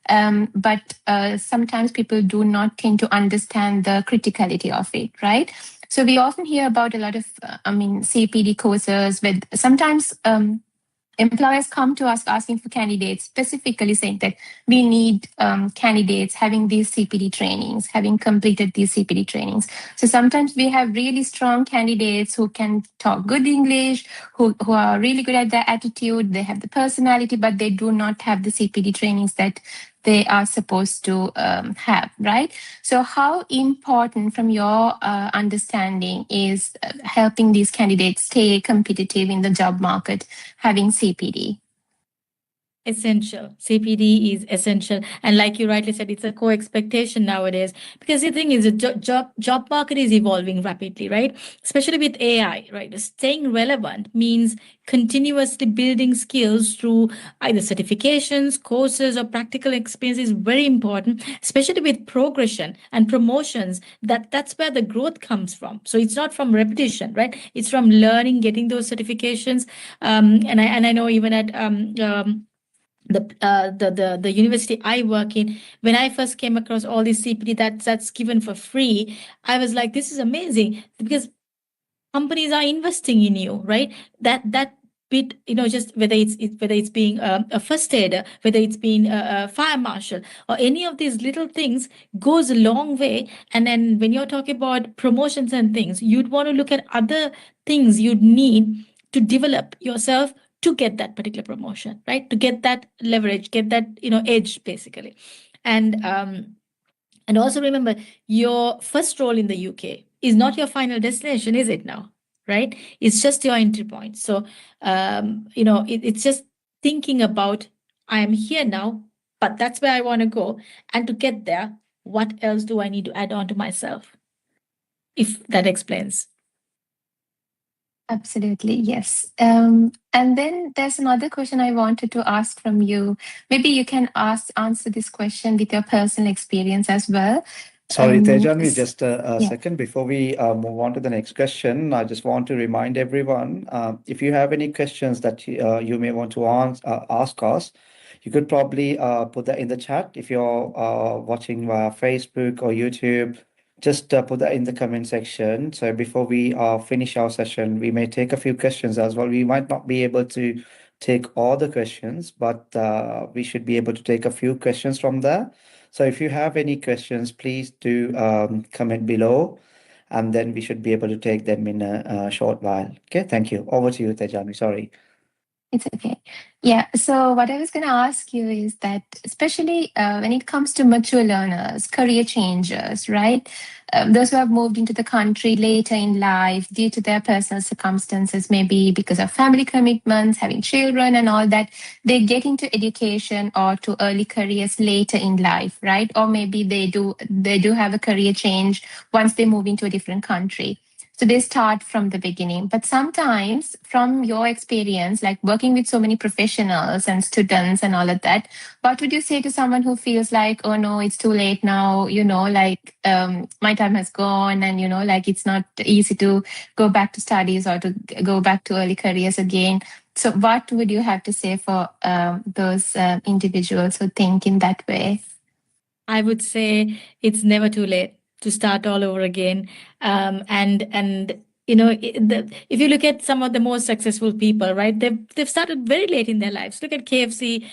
B: But sometimes people do not tend to understand the criticality of it, right? So we often hear about a lot of, CPD courses with sometimes employers come to us asking for candidates, specifically saying that we need candidates having these CPD trainings, having completed these CPD trainings. So sometimes we have really strong candidates who can talk good English, who are really good at their attitude, they have the personality, but they do not have the CPD trainings that they are supposed to have, right? So how important, from your understanding, is helping these candidates stay competitive in the job market, having CPD?
C: Essential. CPD is essential. And like you rightly said, it's a co-expectation nowadays, because the thing is, the job market is evolving rapidly, right? Especially with AI, right? Staying relevant means continuously building skills through either certifications, courses, or practical experience is very important, especially with progression and promotions. That's where the growth comes from. So it's not from repetition, right? It's from learning, getting those certifications. And I know even at the university I work in, when I first came across all this CPD that's given for free, I was like, this is amazing, because companies are investing in you, right? That bit, just whether it's being a first aider, whether it's being a fire marshal, or any of these little things, goes a long way. And then when you're talking about promotions and things, you'd want to look at other things you'd need to develop yourself to get that particular promotion, right? To get that leverage, get that edge, basically. And also remember, your first role in the UK is not your final destination, is it now? Right? It's just your entry point. So, it's just thinking about, I am here now, but that's where I want to go. And to get there, what else do I need to add on to myself? If that explains.
B: Absolutely, yes. And then there's another question I wanted to ask from you. Maybe you can answer this question with your personal experience as well.
A: Sorry, 𝗖𝗿𝗏𝗲𝗏𝗏, just a second before we move on to the next question. I just want to remind everyone, if you have any questions that you may want to ask us, you could probably put that in the chat if you're watching via Facebook or YouTube just put that in the comment section. So before we finish our session, we may take a few questions as well. We might not be able to take all the questions, but we should be able to take a few questions from there. So if you have any questions, please do comment below, and then we should be able to take them in a short while. Okay, thank you. Over to you, Tejani. Sorry.
B: It's okay. Yeah. So what I was going to ask you is that, especially when it comes to mature learners, career changers, right? Those who have moved into the country later in life due to their personal circumstances, maybe because of family commitments, having children and all that, they get into education or to early careers later in life, right? Or maybe they do have a career change once they move into a different country. So they start from the beginning. But sometimes from your experience, like working with so many professionals and students and all of that, what would you say to someone who feels like, oh no, it's too late now, like my time has gone and, like it's not easy to go back to studies or to go back to early careers again. So what would you have to say for those individuals who think in that way?
C: I would say it's never too late to start all over again. And if you look at some of the most successful people, right, they've started very late in their lives. Look at KFC,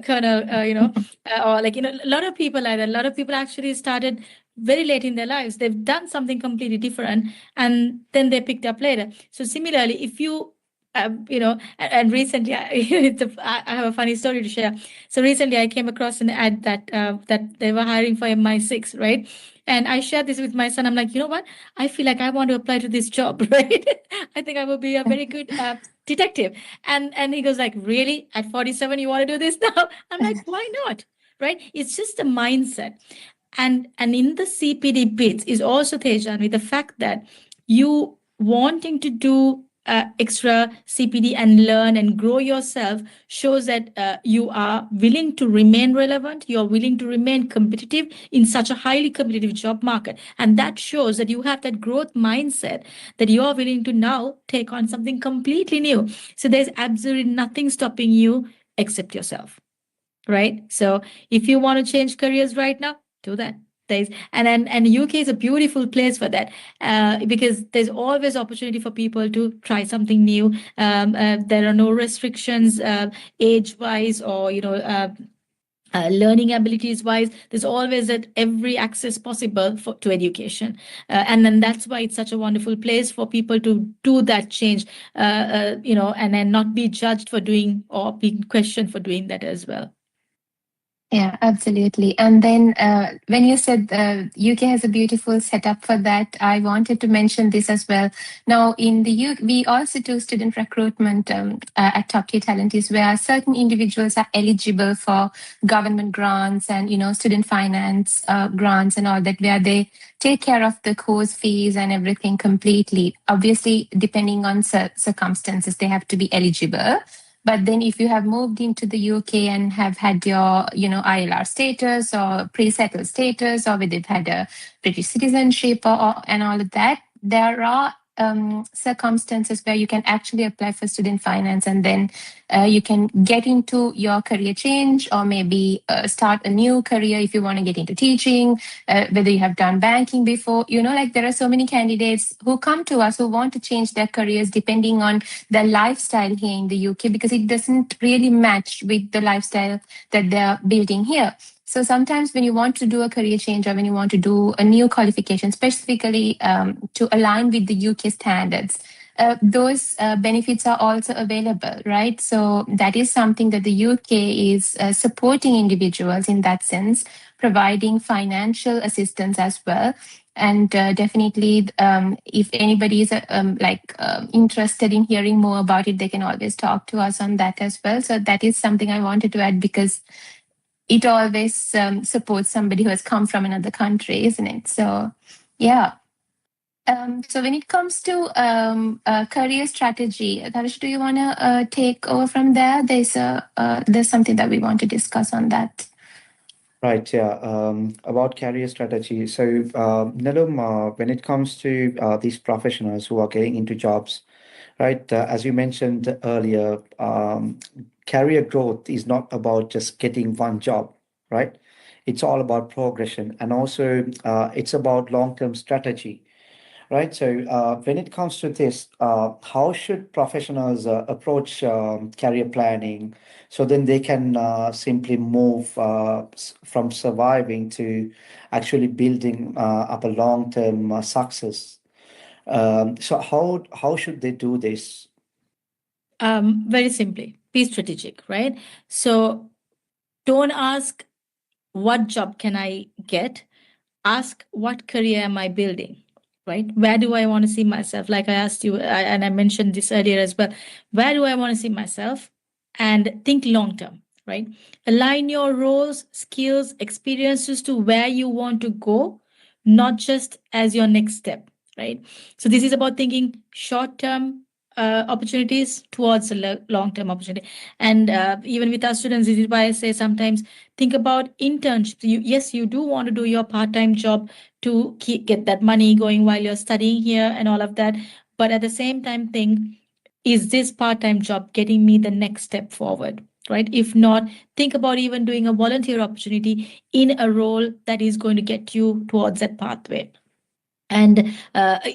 C: Colonel, or a lot of people like that. A lot of people actually started very late in their lives. They've done something completely different, and then they picked up later. So similarly, if you and recently, I have a funny story to share. So recently, I came across an ad that they were hiring for MI6, right? And I shared this with my son. I'm like, you know what? I feel like I want to apply to this job, right? I think I will be a very good detective. And he goes like, really? At 47, you want to do this now? I'm like, why not? Right? It's just a mindset. And in the CPD bits is also, Tejan, with the fact that you wanting to do extra CPD and learn and grow yourself shows that you are willing to remain relevant, you are willing to remain competitive in such a highly competitive job market. And that shows that you have that growth mindset, that you are willing to now take on something completely new. So there's absolutely nothing stopping you except yourself, right? So if you want to change careers right now, do that. And UK is a beautiful place for that because there's always opportunity for people to try something new. There are no restrictions age-wise or learning abilities wise. There's always that every access possible to education, and then that's why it's such a wonderful place for people to do that change, and then not be judged for doing or being questioned for doing that as well.
B: Yeah, absolutely. And then when you said UK has a beautiful setup for that, I wanted to mention this as well. Now, in the UK, we also do student recruitment at Top Tier Talentees, where certain individuals are eligible for government grants and, student finance grants and all that, where they take care of the course fees and everything completely. Obviously, depending on circumstances, they have to be eligible. But then if you have moved into the UK and have had your, ILR status or pre-settled status, or whether you've had a British citizenship and all of that, there are circumstances where you can actually apply for student finance, and then you can get into your career change or maybe start a new career if you want to get into teaching, whether you have done banking before. There are so many candidates who come to us who want to change their careers depending on their lifestyle here in the UK, because it doesn't really match with the lifestyle that they're building here. So sometimes when you want to do a career change or when you want to do a new qualification, specifically to align with the UK standards, those benefits are also available, right? So that is something that the UK is supporting individuals in that sense, providing financial assistance as well. And definitely, if anybody is interested in hearing more about it, they can always talk to us on that as well. So that is something I wanted to add, because it always supports somebody who has come from another country, isn't it? So, yeah. So when it comes to career strategy, Tarish, do you want to take over from there? There's something that we want to discuss on that.
A: Right, yeah. About career strategy. So, Nilum, when it comes to these professionals who are getting into jobs, right, as you mentioned earlier, career growth is not about just getting one job, right? it's all about progression, and also it's about long-term strategy, right? So when it comes to this, how should professionals approach career planning so then they can simply move from surviving to actually building up a long-term success? So how should they do this?
C: Very simply, be strategic, right? So don't ask what job can I get? Ask what career am I building, right? Where do I want to see myself? Like I asked you, and I mentioned this earlier as well. Where do I want to see myself? And think long term, right? Align your roles, skills, experiences to where you want to go, not just as your next step, right? So this is about thinking short term opportunities towards a long term opportunity. And even with our students, this is why I say sometimes think about internships. Yes, you do want to do your part-time job to get that money going while you're studying here and all of that. But at the same time, think, is this part-time job getting me the next step forward? Right? If not, think about even doing a volunteer opportunity in a role that is going to get you towards that pathway. And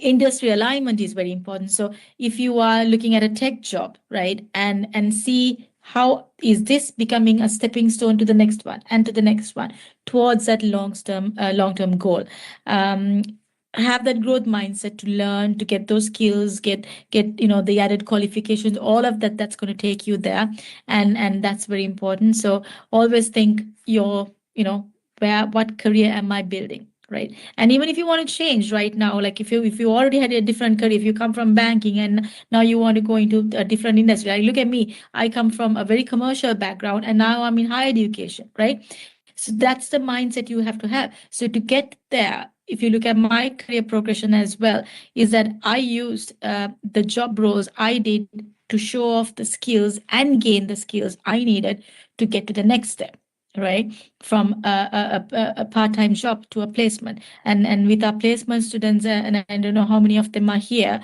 C: industry alignment is very important. So if you are looking at a tech job, right, and see how is this becoming a stepping stone to the next one and to the next one towards that long-term goal. Have that growth mindset to learn, to get those skills, get the added qualifications, all of that. That's going to take you there, and that's very important. So always think what career am I building? Right. And even if you want to change right now, like if you already had a different career, if you come from banking and now you want to go into a different industry, like look at me, I come from a very commercial background and now I'm in higher education, right? So that's the mindset you have to have. So to get there, if you look at my career progression as well, is that I used the job roles I did to show off the skills and gain the skills I needed to get to the next step, right? From a part-time job to a placement. And with our placement students, and I don't know how many of them are here,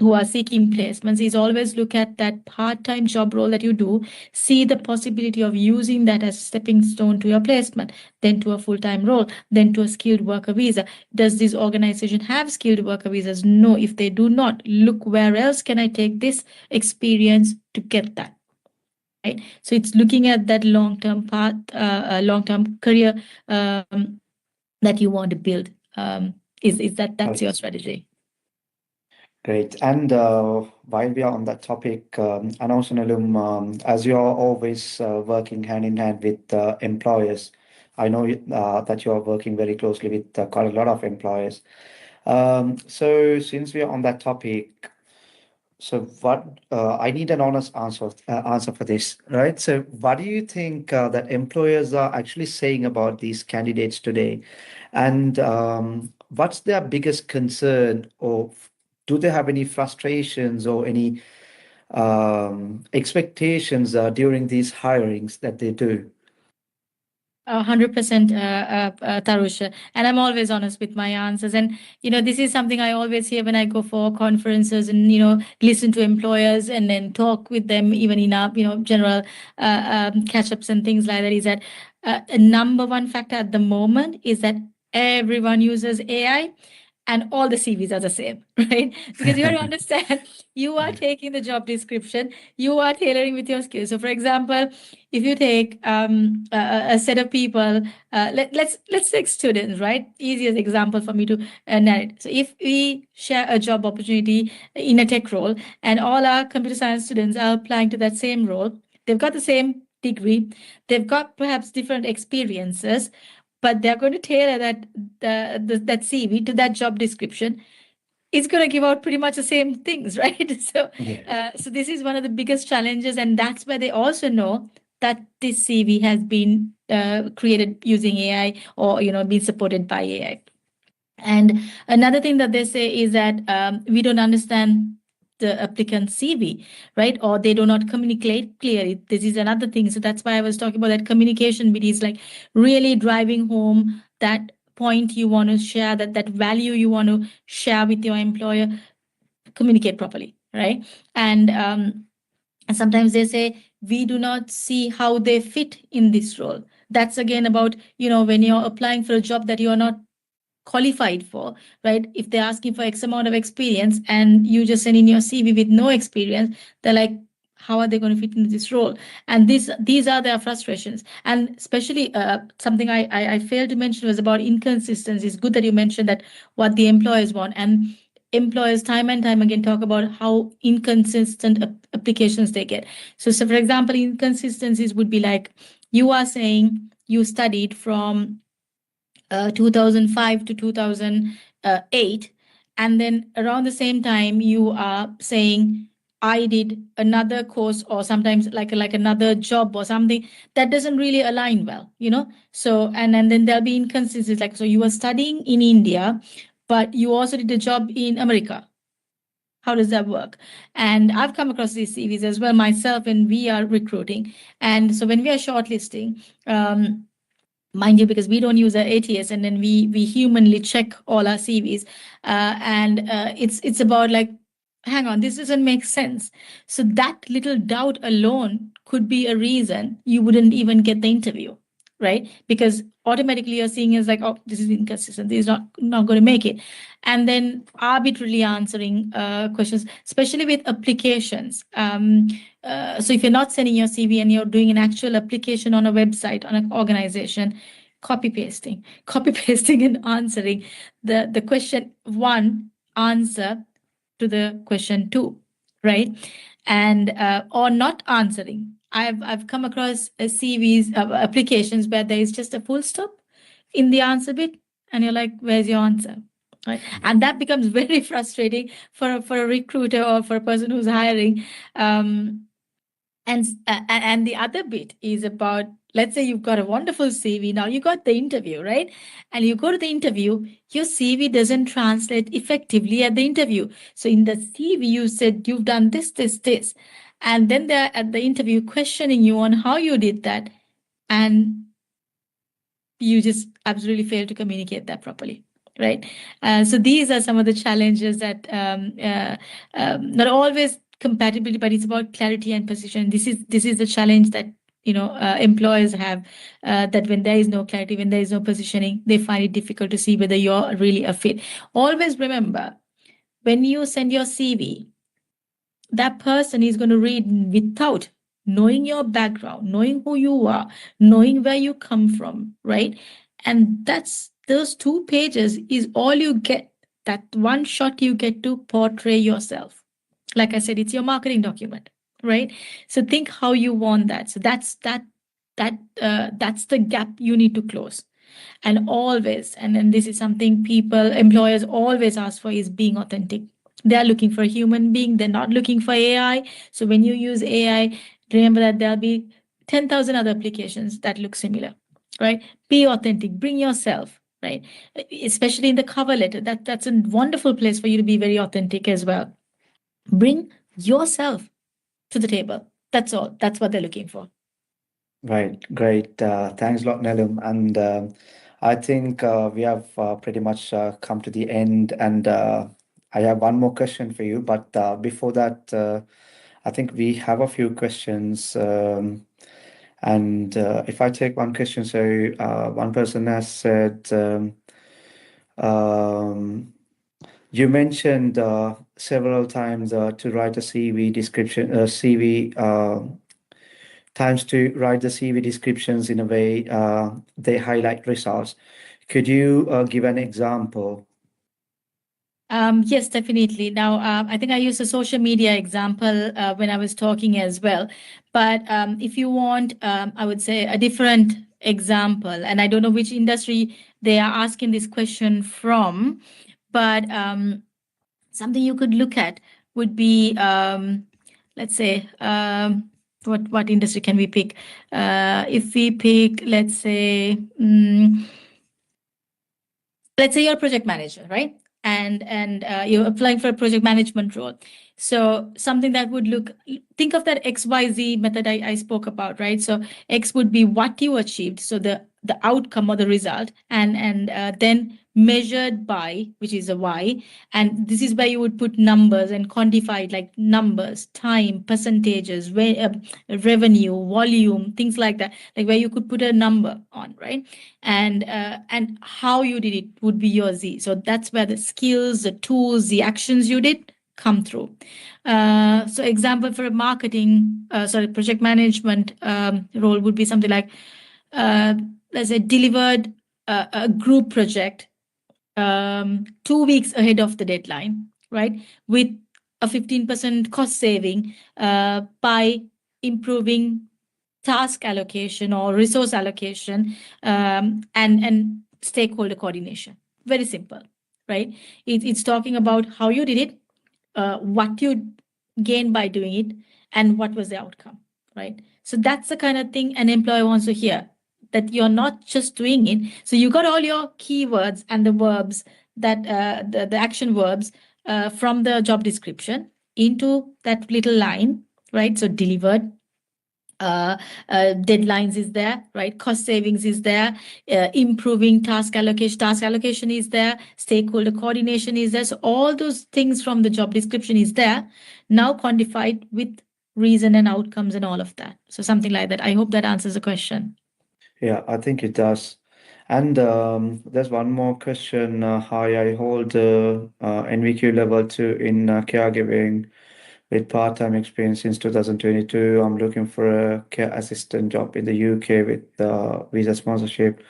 C: who are seeking placements, is always look at that part-time job role that you do, see the possibility of using that as a stepping stone to your placement, then to a full-time role, then to a skilled worker visa. Does this organization have skilled worker visas? No. If they do not, look where else can I take this experience to get that. Right? So it's looking at that long-term path, long-term career that you want to build. That's your strategy?
A: Great. And while we are on that topic, Anausanalum, as you are always working hand in hand with employers, I know that you are working very closely with quite a lot of employers. So since we are on that topic, so what I need an honest answer for this, right? So what do you think that employers are actually saying about these candidates today, and what's their biggest concern, or do they have any frustrations or any expectations during these hirings that they do?
C: 100%, Tarusha. And I'm always honest with my answers. And, this is something I always hear when I go for conferences and, listen to employers and then talk with them, even in our, general catch-ups and things like that, is that a number one factor at the moment is that everyone uses AI. And all the CVs are the same, right? Because you have to understand, you are taking the job description, you are tailoring with your skills. So, for example, if you take a set of people, let's take students, right? Easiest example for me to narrate. So, if we share a job opportunity in a tech role, and all our computer science students are applying to that same role, they've got the same degree, they've got perhaps different experiences, but they're going to tailor that CV to that job description. It's going to give out pretty much the same things, right? So, so this is one of the biggest challenges, and that's where they also know that this CV has been created using AI or been supported by AI. And another thing that they say is that we don't understand the applicant's CV, right? Or they do not communicate clearly. This is another thing. So that's why I was talking about that communication bit is like really driving home that point you want to share, that value you want to share with your employer. Communicate properly, right? And And sometimes they say, we do not see how they fit in this role. That's again about, when you're applying for a job that you are not qualified for, right? If they're asking for X amount of experience and you just send in your CV with no experience, they're like, how are they going to fit into this role? And these are their frustrations. And especially something I failed to mention was about inconsistency. It's good that you mentioned that what the employers want. And employers time and time again talk about how inconsistent applications they get. So for example, inconsistencies would be like, you are saying you studied from 2005 to 2008, and then around the same time you are saying I did another course, or sometimes like another job or something that doesn't really align well, so and then there'll be inconsistencies, like, so you were studying in India but you also did a job in America. How does that work? And I've come across these CVs as well myself when we are recruiting. And so when we are shortlisting, mind you, because we don't use our ATS, and then we humanly check all our CVs, and it's about like, hang on, this doesn't make sense. So that little doubt alone could be a reason you wouldn't even get the interview, right? Because automatically you're seeing is like, oh, this is inconsistent, this is not going to make it. And then arbitrarily answering questions, especially with applications. So if you're not sending your CV and you're doing an actual application on a website, on an organization, copy pasting and answering the question 1 answer to the question 2, right? And or not answering. I've come across CVs, applications where there is just a full stop in the answer bit, and you're like, where's your answer? Right? And that becomes very frustrating for a recruiter or for a person who's hiring. And the other bit is about, let's say you've got a wonderful CV. Now you got the interview, right? And you go to the interview, your CV doesn't translate effectively at the interview. So in the CV, you said you've done this. And then they're at the interview questioning you on how you did that. And you just absolutely fail to communicate that properly. Right. So these are some of the challenges that not always compatibility, but it's about clarity and position. This is the challenge that employers have, that when there is no clarity, when there is no positioning, they find it difficult to see whether you're really a fit. Always remember, when you send your CV, that person is going to read without knowing your background, knowing who you are, knowing where you come from, right? And those 2 pages is all you get. That one shot you get to portray yourself. Like I said, it's your marketing document, right? So think how you want that. So that's the gap you need to close. And always, and then this is something employers always ask for, is being authentic. They're looking for a human being. They're not looking for AI. So when you use AI, remember that there'll be 10,000 other applications that look similar, right? Be authentic. Bring yourself, right? Especially in the cover letter. That's a wonderful place for you to be very authentic as well. Bring yourself to the table. That's all. That's what they're looking for.
A: Right. Great. Thanks a lot, Nelum. And I think we have pretty much come to the end. And I have one more question for you. But before that, I think we have a few questions. And if I take one question, so one person has said, you mentioned several times to write a CV description, times to write the CV descriptions in a way they highlight results. Could you give an example?
C: Yes, definitely. Now, I think I used a social media example when I was talking as well. But if you want, I would say a different example, and I don't know which industry they are asking this question from, but something you could look at would be, let's say, what industry can we pick? If we pick, let's say you're a project manager, right? And you're applying for a project management role. So something that would think of that XYZ method I spoke about, right? So X would be what you achieved, so the outcome or the result, and then measured by, which is a Y, and this is where you would put numbers and quantify it, like numbers, time, percentages, revenue, volume, things like that, like where you could put a number on, right? And how you did it would be your Z. So that's where the skills, the tools, the actions you did come through. So example for a project management role would be something like, let's say, delivered a group project 2 weeks ahead of the deadline, right? With a 15% cost saving by improving task allocation or resource allocation and stakeholder coordination. Very simple, right? It's talking about how you did it, what you gained by doing it, and what was the outcome, right? So that's the kind of thing an employer wants to hear, that you're not just doing it. So you got all your keywords and the verbs, that the action verbs from the job description into that little line, right? So delivered, deadlines is there, right? Cost savings is there, improving task allocation is there, stakeholder coordination is there. So all those things from the job description is there, now quantified with reason and outcomes and all of that. So something like that. I hope that answers the question.
A: Yeah, I think it does. And there's one more question. Hi, I hold NVQ level 2 in caregiving with part-time experience since 2022. I'm looking for a care assistant job in the UK with visa sponsorship.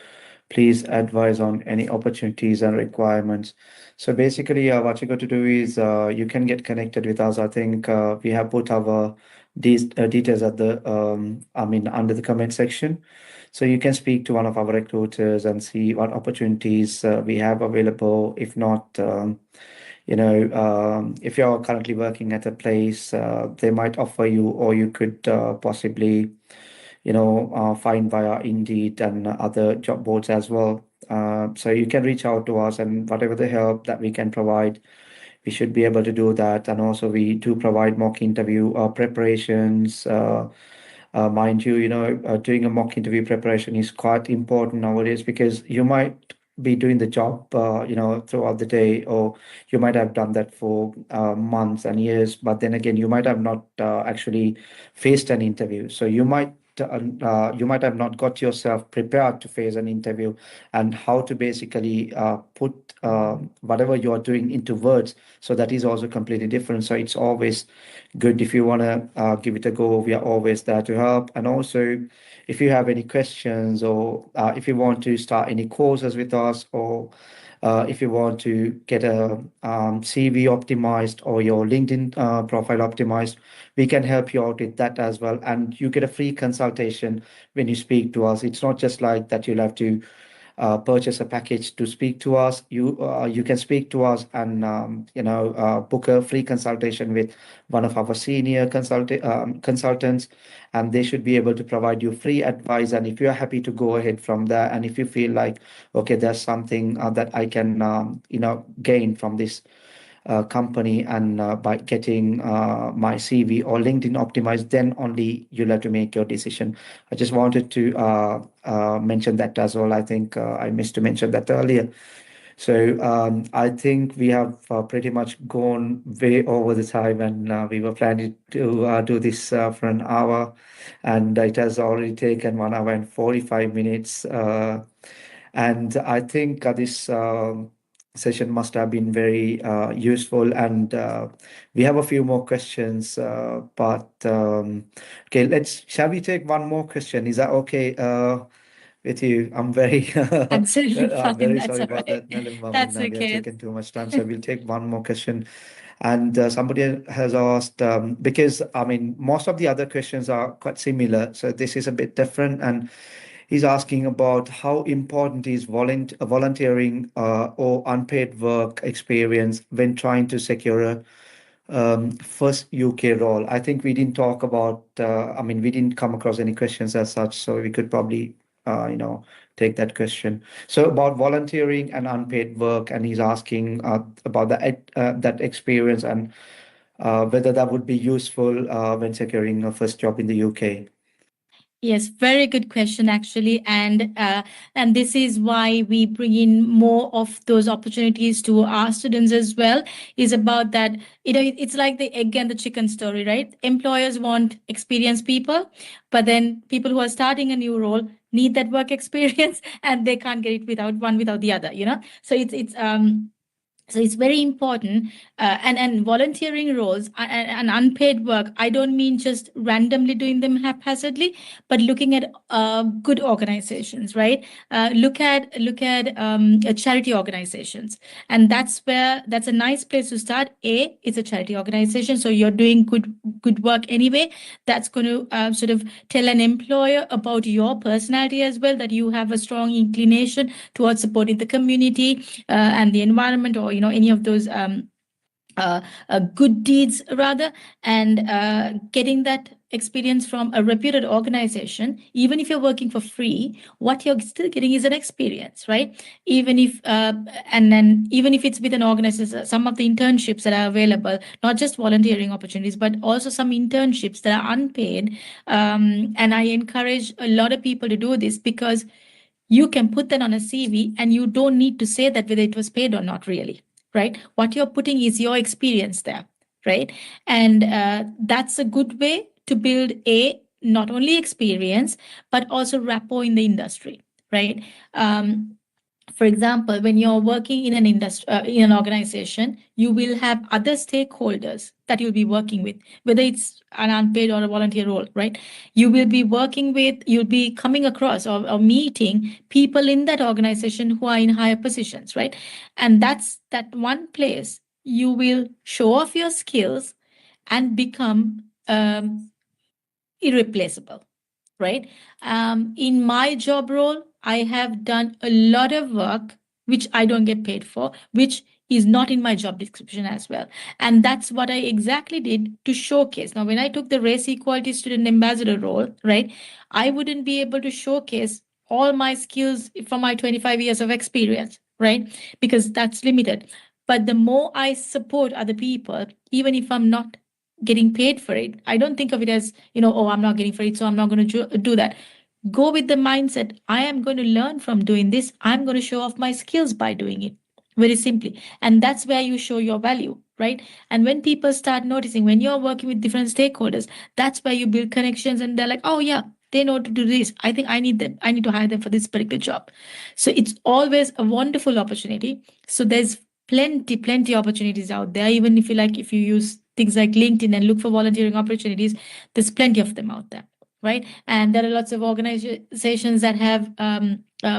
A: Please advise on any opportunities and requirements. So basically, what you got to do is you can get connected with us. I think we have put our details at the under the comment section. So you can speak to one of our recruiters and see what opportunities we have available. If not, if you're currently working at a place, they might offer you, or you could possibly, find via Indeed and other job boards as well. So you can reach out to us, and whatever the help that we can provide, we should be able to do that. And also we do provide mock interview preparations. Mind you, doing a mock interview preparation is quite important nowadays, because you might be doing the job, throughout the day, or you might have done that for months and years, but then again, you might have not actually faced an interview. So you might have not got yourself prepared to face an interview, and how to basically put whatever you are doing into words. So that is also completely different. So it's always good if you want to give it a go. We are always there to help. And also, if you have any questions, or if you want to start any courses with us, or if you want to get a CV optimized or your LinkedIn profile optimized, we can help you out with that as well. And you get a free consultation when you speak to us. It's not just like that you'll have to purchase a package to speak to us. You can speak to us and book a free consultation with one of our senior consultants, and they should be able to provide you free advice. And if you are happy to go ahead from there, and if you feel like, okay, there's something that I can gain from this company, and by getting my CV or LinkedIn optimized, then only you'll have to make your decision. I just wanted to mention that as well. I think I missed to mention that earlier. So I think we have pretty much gone way over the time, and we were planning to do this for an hour, and it has already taken 1 hour and 45 minutes. And I think this session must have been very useful, and we have a few more questions, but okay, shall we take one more question? Is that okay with you? I'm very
C: Absolutely
A: I'm
C: fine.
A: very
C: That's
A: sorry
C: all
A: about
C: right.
A: that, Nalim.
C: That's
A: We have
C: okay.
A: taken too much time, so we'll take one more question. And somebody has asked, because most of the other questions are quite similar, so this is a bit different. And he's asking about how important is volunteering or unpaid work experience when trying to secure a first UK role. I think we didn't talk about, we didn't come across any questions as such, so we could probably, take that question. So about volunteering and unpaid work, and he's asking about that experience, and whether that would be useful when securing a first job in the UK.
C: Yes, very good question, actually. And this is why we bring in more of those opportunities to our students as well, is about that, it's like the egg and the chicken story, right? Employers want experienced people, but then people who are starting a new role need that work experience and they can't get it without the other, so it's very important, and volunteering roles and unpaid work. I don't mean just randomly doing them haphazardly, but looking at good organizations, right? Look at charity organizations, and that's a nice place to start. It's a charity organization, so you're doing good work anyway. That's going to sort of tell an employer about your personality as well, that you have a strong inclination towards supporting the community and the environment, or any of those good deeds rather, and getting that experience from a reputed organization. Even if you're working for free, what you're still getting is an experience, right? Even if and then even if it's with an organization, some of the internships that are available, not just volunteering opportunities, but also some internships that are unpaid, and I encourage a lot of people to do this, because you can put that on a CV and you don't need to say that whether it was paid or not, really, right? What you're putting is your experience there, right? And that's a good way to build not only experience, but also rapport in the industry, right? For example, when you're working in an in an organization, you will have other stakeholders that you'll be working with, whether it's an unpaid or a volunteer role, right? You'll be coming across or meeting people in that organization who are in higher positions, right? And that's that one place you will show off your skills and become irreplaceable, right? In my job role, I have done a lot of work which I don't get paid for, which is not in my job description as well. And that's what I exactly did to showcase. Now, when I took the Race Equality Student Ambassador role, right, I wouldn't be able to showcase all my skills from my 25 years of experience, right? Because that's limited. But the more I support other people, even if I'm not getting paid for it, I don't think of it as, oh, I'm not getting for it, so I'm not going to do that. Go with the mindset, I am going to learn from doing this. I'm going to show off my skills by doing it, very simply. And that's where you show your value, right? And when people start noticing, when you're working with different stakeholders, that's where you build connections, and they're like, oh yeah, they know to do this. I think I need them. I need to hire them for this particular job. So it's always a wonderful opportunity. So there's plenty opportunities out there. Even if you use things like LinkedIn and look for volunteering opportunities, there's plenty of them out there, right? And there are lots of organizations that have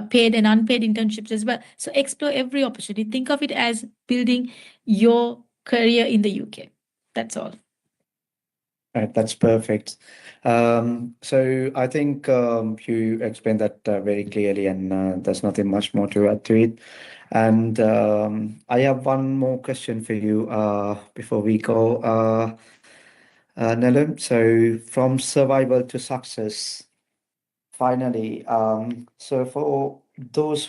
C: paid and unpaid internships as well. So explore every opportunity. Think of it as building your career in the UK. That's all.
A: Right, that's perfect. So I think you explained that very clearly, and there's nothing much more to add to it. And I have one more question for you before we go, Nelum. So from survival to success, finally. So for those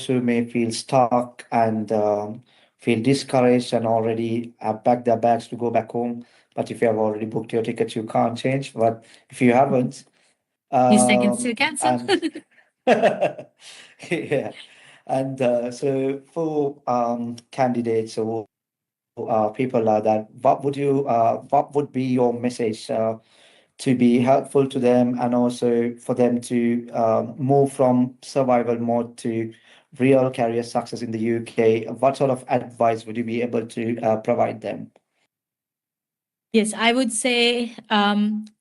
A: who may feel stuck and feel discouraged and already have packed their bags to go back home, but if you have already booked your tickets, you can't change. But if you haven't,
C: I can still cancel.
A: yeah, and so for candidates or people like that, what would be your message to be helpful to them, and also for them to move from survival mode to real career success in the UK? What sort of advice would you be able to provide them?
C: Yes, I would say,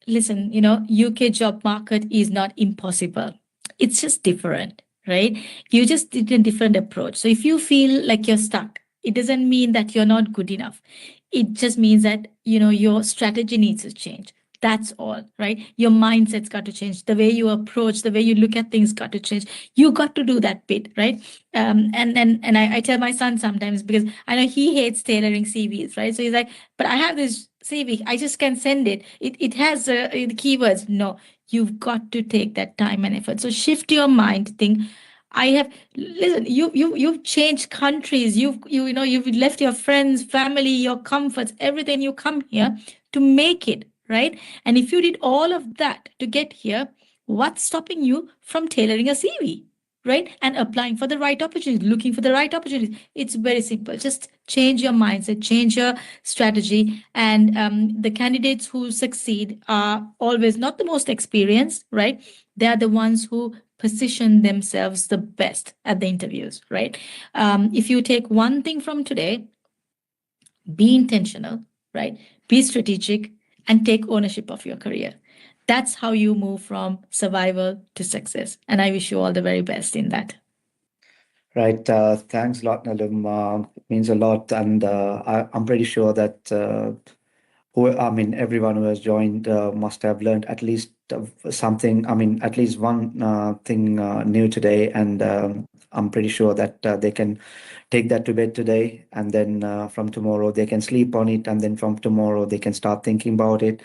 C: listen, UK job market is not impossible. It's just different, right? You just did a different approach. So if you feel like you're stuck, it doesn't mean that you're not good enough. It just means that, your strategy needs to change. That's all, right? Your mindset's got to change. The way you approach, the way you look at things got to change. You got to do that bit, right? And I tell my son sometimes, because I know he hates tailoring CVs, right? So he's like, but I have this CV, I just can send it. It has the keywords. No, you've got to take that time and effort. So shift your mind. Think, you've changed countries. You've left your friends, family, your comforts, everything. You come here to make it, right? And if you did all of that to get here, what's stopping you from tailoring a CV, right? And applying for the right opportunities, looking for the right opportunities. It's very simple. Just change your mindset, change your strategy. And the candidates who succeed are always not the most experienced, right? They are the ones who position themselves the best at the interviews, right? If you take one thing from today, be intentional, right? Be strategic and take ownership of your career. That's how you move from survival to success. And I wish you all the very best in that.
A: Right. Thanks a lot, Nalum. It means a lot. And I'm pretty sure that everyone who has joined must have learned at least something, at least one thing new today. And I'm pretty sure that they can take that to bed today. And then from tomorrow, they can sleep on it. And then from tomorrow, they can start thinking about it.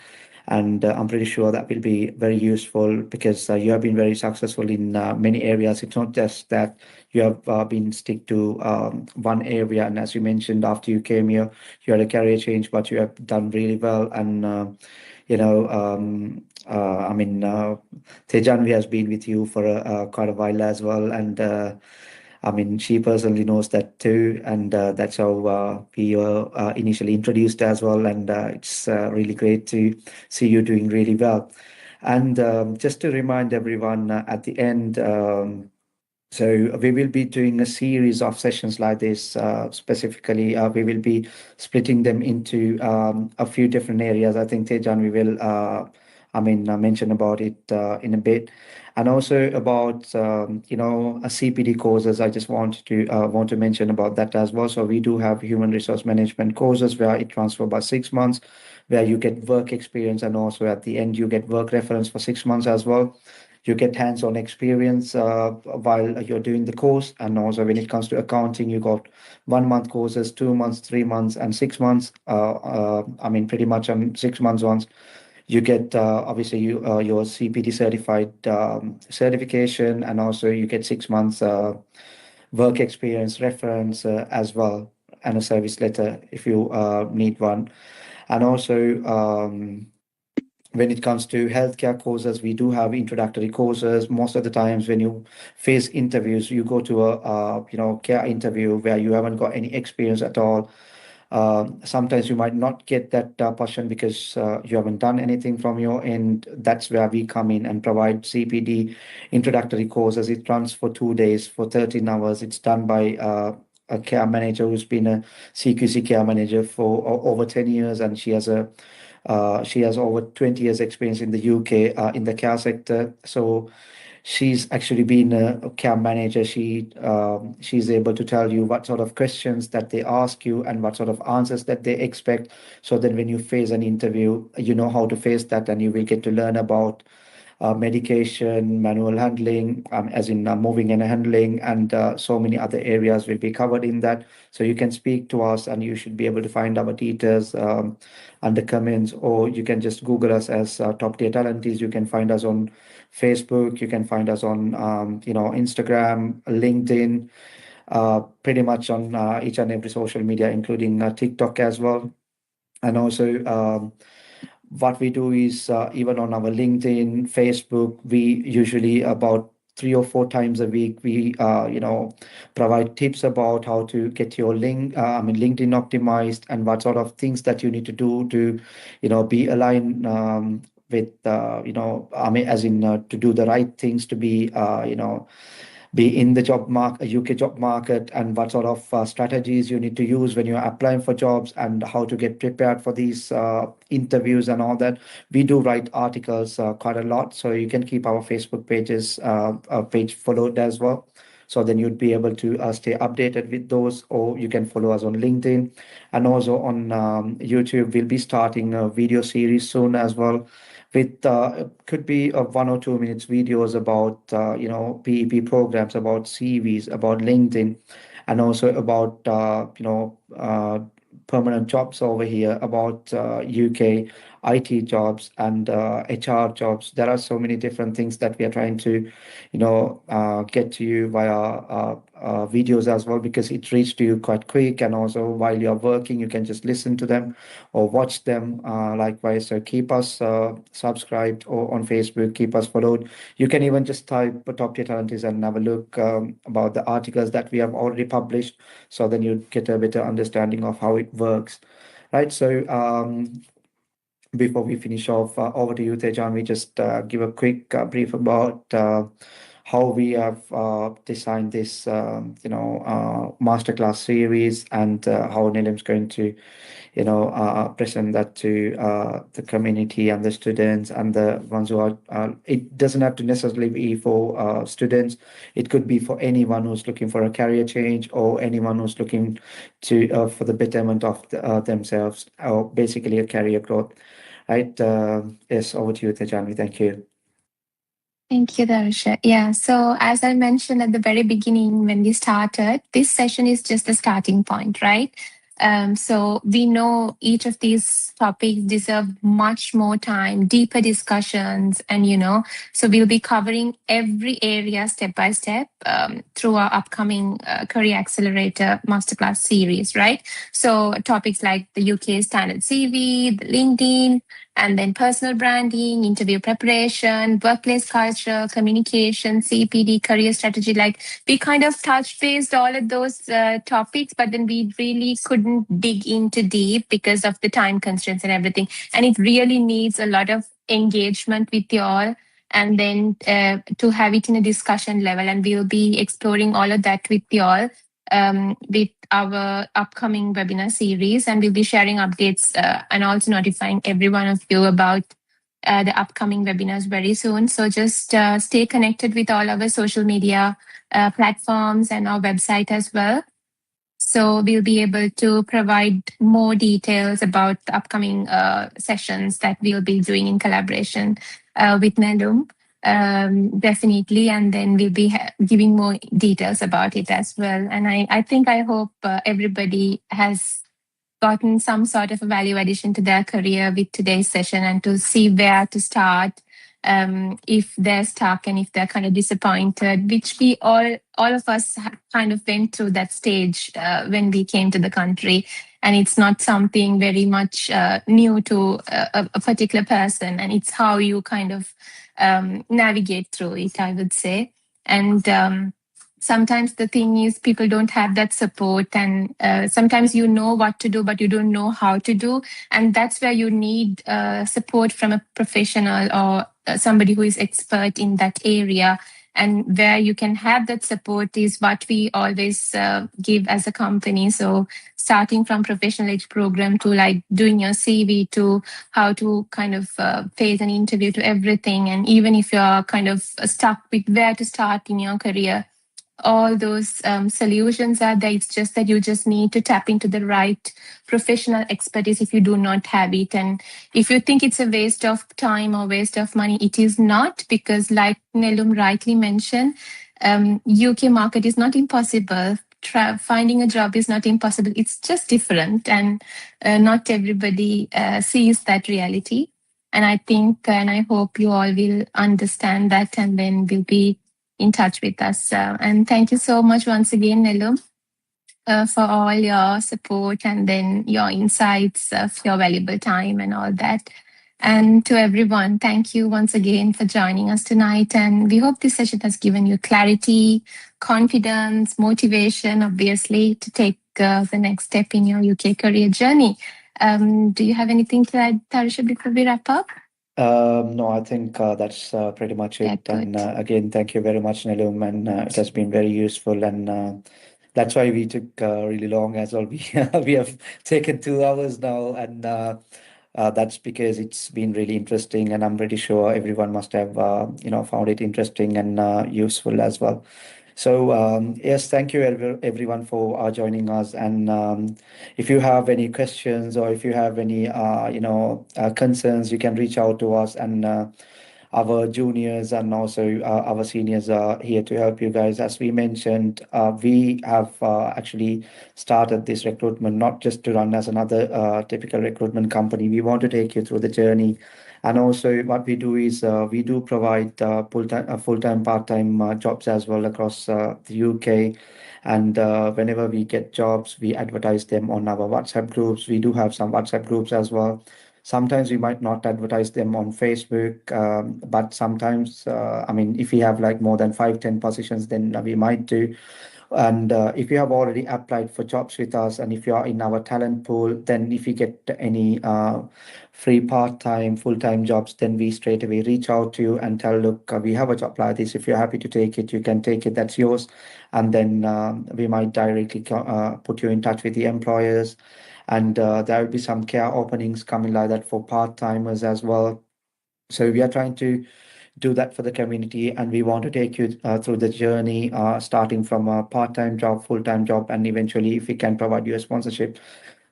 A: And I'm pretty sure that will be very useful because you have been very successful in many areas. It's not just that you have been stick to one area. And as you mentioned, after you came here, you had a career change, but you have done really well. And, 𝗖𝗿𝗿𝗲𝗿𝗁 has been with you for quite a while as well. And she personally knows that too, and that's how we were initially introduced as well. And it's really great to see you doing really well. And just to remind everyone at the end, so we will be doing a series of sessions like this. Specifically, we will be splitting them into a few different areas. I think 𝗍𝗏 will, mention about it in a bit, and also about a CPD courses. I just want to mention about that as well. So we do have human resource management courses where it runs for about 6 months, where you get work experience, and also at the end you get work reference for 6 months as well. You get hands-on experience while you're doing the course. And also when it comes to accounting, you got 1 month courses, 2 months, 3 months, and 6 months. Pretty much on 6 months ones. You get obviously your CPD certified certification, and also you get 6 months work experience reference as well, and a service letter if you need one. And also when it comes to healthcare courses, we do have introductory courses. Most of the times when you face interviews, you go to a care interview where you haven't got any experience at all. Sometimes you might not get that portion because you haven't done anything from your end. That's where we come in and provide CPD introductory courses. It runs for 2 days, for 13 hours. It's done by a care manager who's been a CQC care manager for over 10 years, and she has over 20 years experience in the UK in the care sector. So she's actually been a care manager. She's able to tell you what sort of questions that they ask you and what sort of answers that they expect. So that when you face an interview, you know how to face that, and you will get to learn about medication, manual handling, as in moving and handling, and so many other areas will be covered in that. So you can speak to us, and you should be able to find our details under comments, or you can just Google us as Top Tier Talentees. You can find us on Facebook. You can find us on Instagram, LinkedIn, pretty much on each and every social media, including TikTok as well. And also what we do is even on our LinkedIn, Facebook, we usually about 3 or 4 times a week, we provide tips about how to get your LinkedIn optimized, and what sort of things that you need to do to be aligned with to do the right things, to be in the UK job market, and what sort of strategies you need to use when you're applying for jobs, and how to get prepared for these interviews and all that. We do write articles quite a lot, so you can keep our Facebook page followed as well. So then you'd be able to stay updated with those, or you can follow us on LinkedIn. And also on YouTube, we'll be starting a video series soon as well, with could be 1 or 2 minutes videos about PEP programs, about CVs, about LinkedIn, and also about permanent jobs over here, about UK IT jobs and HR jobs. There are so many different things that we are trying to get to you via videos as well, because it reaches to you quite quick, and also while you're working, you can just listen to them or watch them likewise. So keep us subscribed or on Facebook, keep us followed. You can even just type Top Tier Talentees and have a look about the articles that we have already published, so then you get a better understanding of how it works. Right. So before we finish off, over to you, Tejan. We just give a quick brief about how we have designed this, masterclass series, and how Nilim's going to, present that to the community and the students and the ones who are. It doesn't have to necessarily be for students. It could be for anyone who's looking for a career change, or anyone who's looking to for the betterment of themselves, or basically a career growth. Right. Yes, over to you, Tejanvi. Thank you.
B: Thank you, Darsha. Yeah, so as I mentioned at the very beginning when we started, this session is just the starting point, right? So we know each of these topics deserve much more time, deeper discussions, and so we'll be covering every area step by step through our upcoming Career Accelerator Masterclass series, right? So topics like the UK Standard CV, the LinkedIn, and then personal branding, interview preparation, workplace culture, communication, CPD, career strategy. Like we kind of touched based all of those topics, but then we really couldn't dig into deep because of the time constraints and everything. And it really needs a lot of engagement with you all, and then to have it in a discussion level. And we'll be exploring all of that with you all with our upcoming webinar series, and we'll be sharing updates and also notifying every one of you about the upcoming webinars very soon. So just stay connected with all our social media platforms and our website as well. So we'll be able to provide more details about the upcoming sessions that we'll be doing in collaboration with Nellum. Definitely, and then we'll be giving more details about it as well. And I hope everybody has gotten some sort of a value addition to their career with today's session, and to see where to start if they're stuck and if they're kind of disappointed, which we all of us kind of went through that stage when we came to the country. And it's not something very much new to a particular person, and it's how you kind of navigate through it, I would say. And sometimes the thing is, people don't have that support, and sometimes you know what to do, but you don't know how to do. And that's where you need support from a professional or somebody who is expert in that area. And where you can have that support is what we always give as a company. So starting from professional age program to like doing your CV, to how to kind of face an interview, to everything. And even if you're kind of stuck with where to start in your career, all those solutions are there. It's just that you just need to tap into the right professional expertise if you do not have it. And if you think it's a waste of time or waste of money, it is not, because like Nellum rightly mentioned, UK market is not impossible. Finding a job is not impossible. It's just different, and not everybody sees that reality. And I think and I hope you all will understand that, and then will be in touch with us. And thank you so much once again, Nellum, for all your support and then your insights, your valuable time and all that. And to everyone, thank you once again for joining us tonight. And we hope this session has given you clarity, confidence, motivation, obviously, to take the next step in your UK career journey. Do you have anything to add, Tarisha, before we wrap up?
A: No, I think that's pretty much it.
B: Yeah,
A: and again, thank you very much, Nellum, and it has been very useful. And that's why we took really long as well. We have taken 2 hours now, and that's because it's been really interesting, and I'm pretty sure everyone must have found it interesting and useful as well. So yes, thank you everyone for joining us. And if you have any questions, or if you have any concerns, you can reach out to us, and our juniors and also our seniors are here to help you guys. As we mentioned, we have actually started this recruitment not just to run as another typical recruitment company. We want to take you through the journey. And also what we do is we do provide full-time, part-time jobs as well across the UK. And whenever we get jobs, we advertise them on our WhatsApp groups. We do have some WhatsApp groups as well. Sometimes we might not advertise them on Facebook, but sometimes, I mean, if we have like more than 5-10 positions, then we might do. And if you have already applied for jobs with us, and if you are in our talent pool, then if you get any free part-time, full-time jobs, then we straight away reach out to you and tell, look, we have a job like this. If you're happy to take it, you can take it. That's yours. And then we might directly put you in touch with the employers. And there will be some care openings coming like that for part-timers as well. So we are trying to do that for the community, and we want to take you through the journey, starting from a part-time job, full-time job, and eventually, if we can provide you a sponsorship,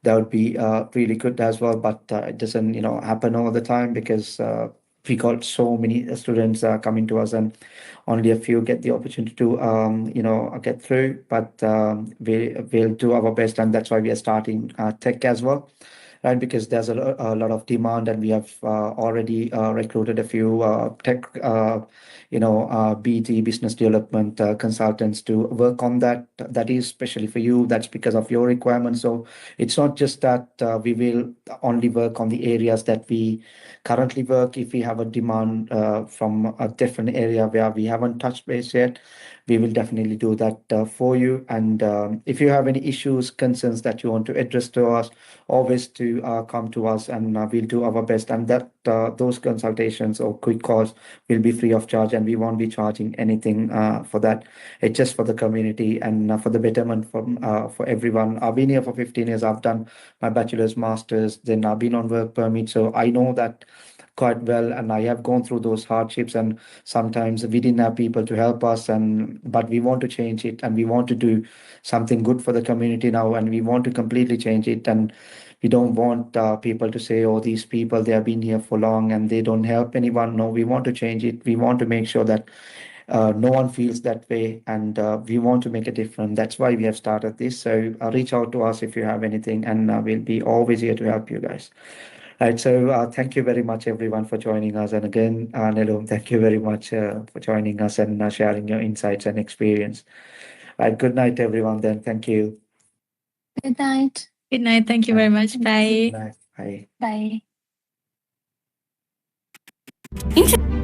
A: that would be really good as well. But it doesn't, happen all the time because we got so many students coming to us, and only a few get the opportunity to, get through. But we'll do our best, and that's why we are starting tech as well. Right, because there's a lot of demand, and we have already recruited a few tech, BD, business development consultants to work on that. That is especially for you. That's because of your requirements. So it's not just that we will only work on the areas that we currently work. If we have a demand from a different area where we haven't touched base yet, we will definitely do that for you. And if you have any issues, concerns that you want to address to us, always to come to us, and we'll do our best. And that those consultations or quick calls will be free of charge, and we won't be charging anything for that. It's just for the community and for the betterment for everyone. I've been here for 15 years. I've done my bachelor's, master's, then I've been on work permit, so I know that quite well, and I have gone through those hardships, and sometimes we didn't have people to help us, but we want to change it, and we want to do something good for the community now, and we want to completely change it. And we don't want people to say, oh, these people, they have been here for long and they don't help anyone. No, we want to change it. We want to make sure that no one feels that way, and we want to make a difference. That's why we have started this. So reach out to us if you have anything, and we'll be always here to help you guys. Right, so thank you very much, everyone, for joining us. And again, Nelum, thank you very much for joining us and sharing your insights and experience. Right, good night, everyone, then. Thank you.
B: Good night.
C: Good night. Thank you very much. Bye.
A: Good night. Bye.
B: Bye.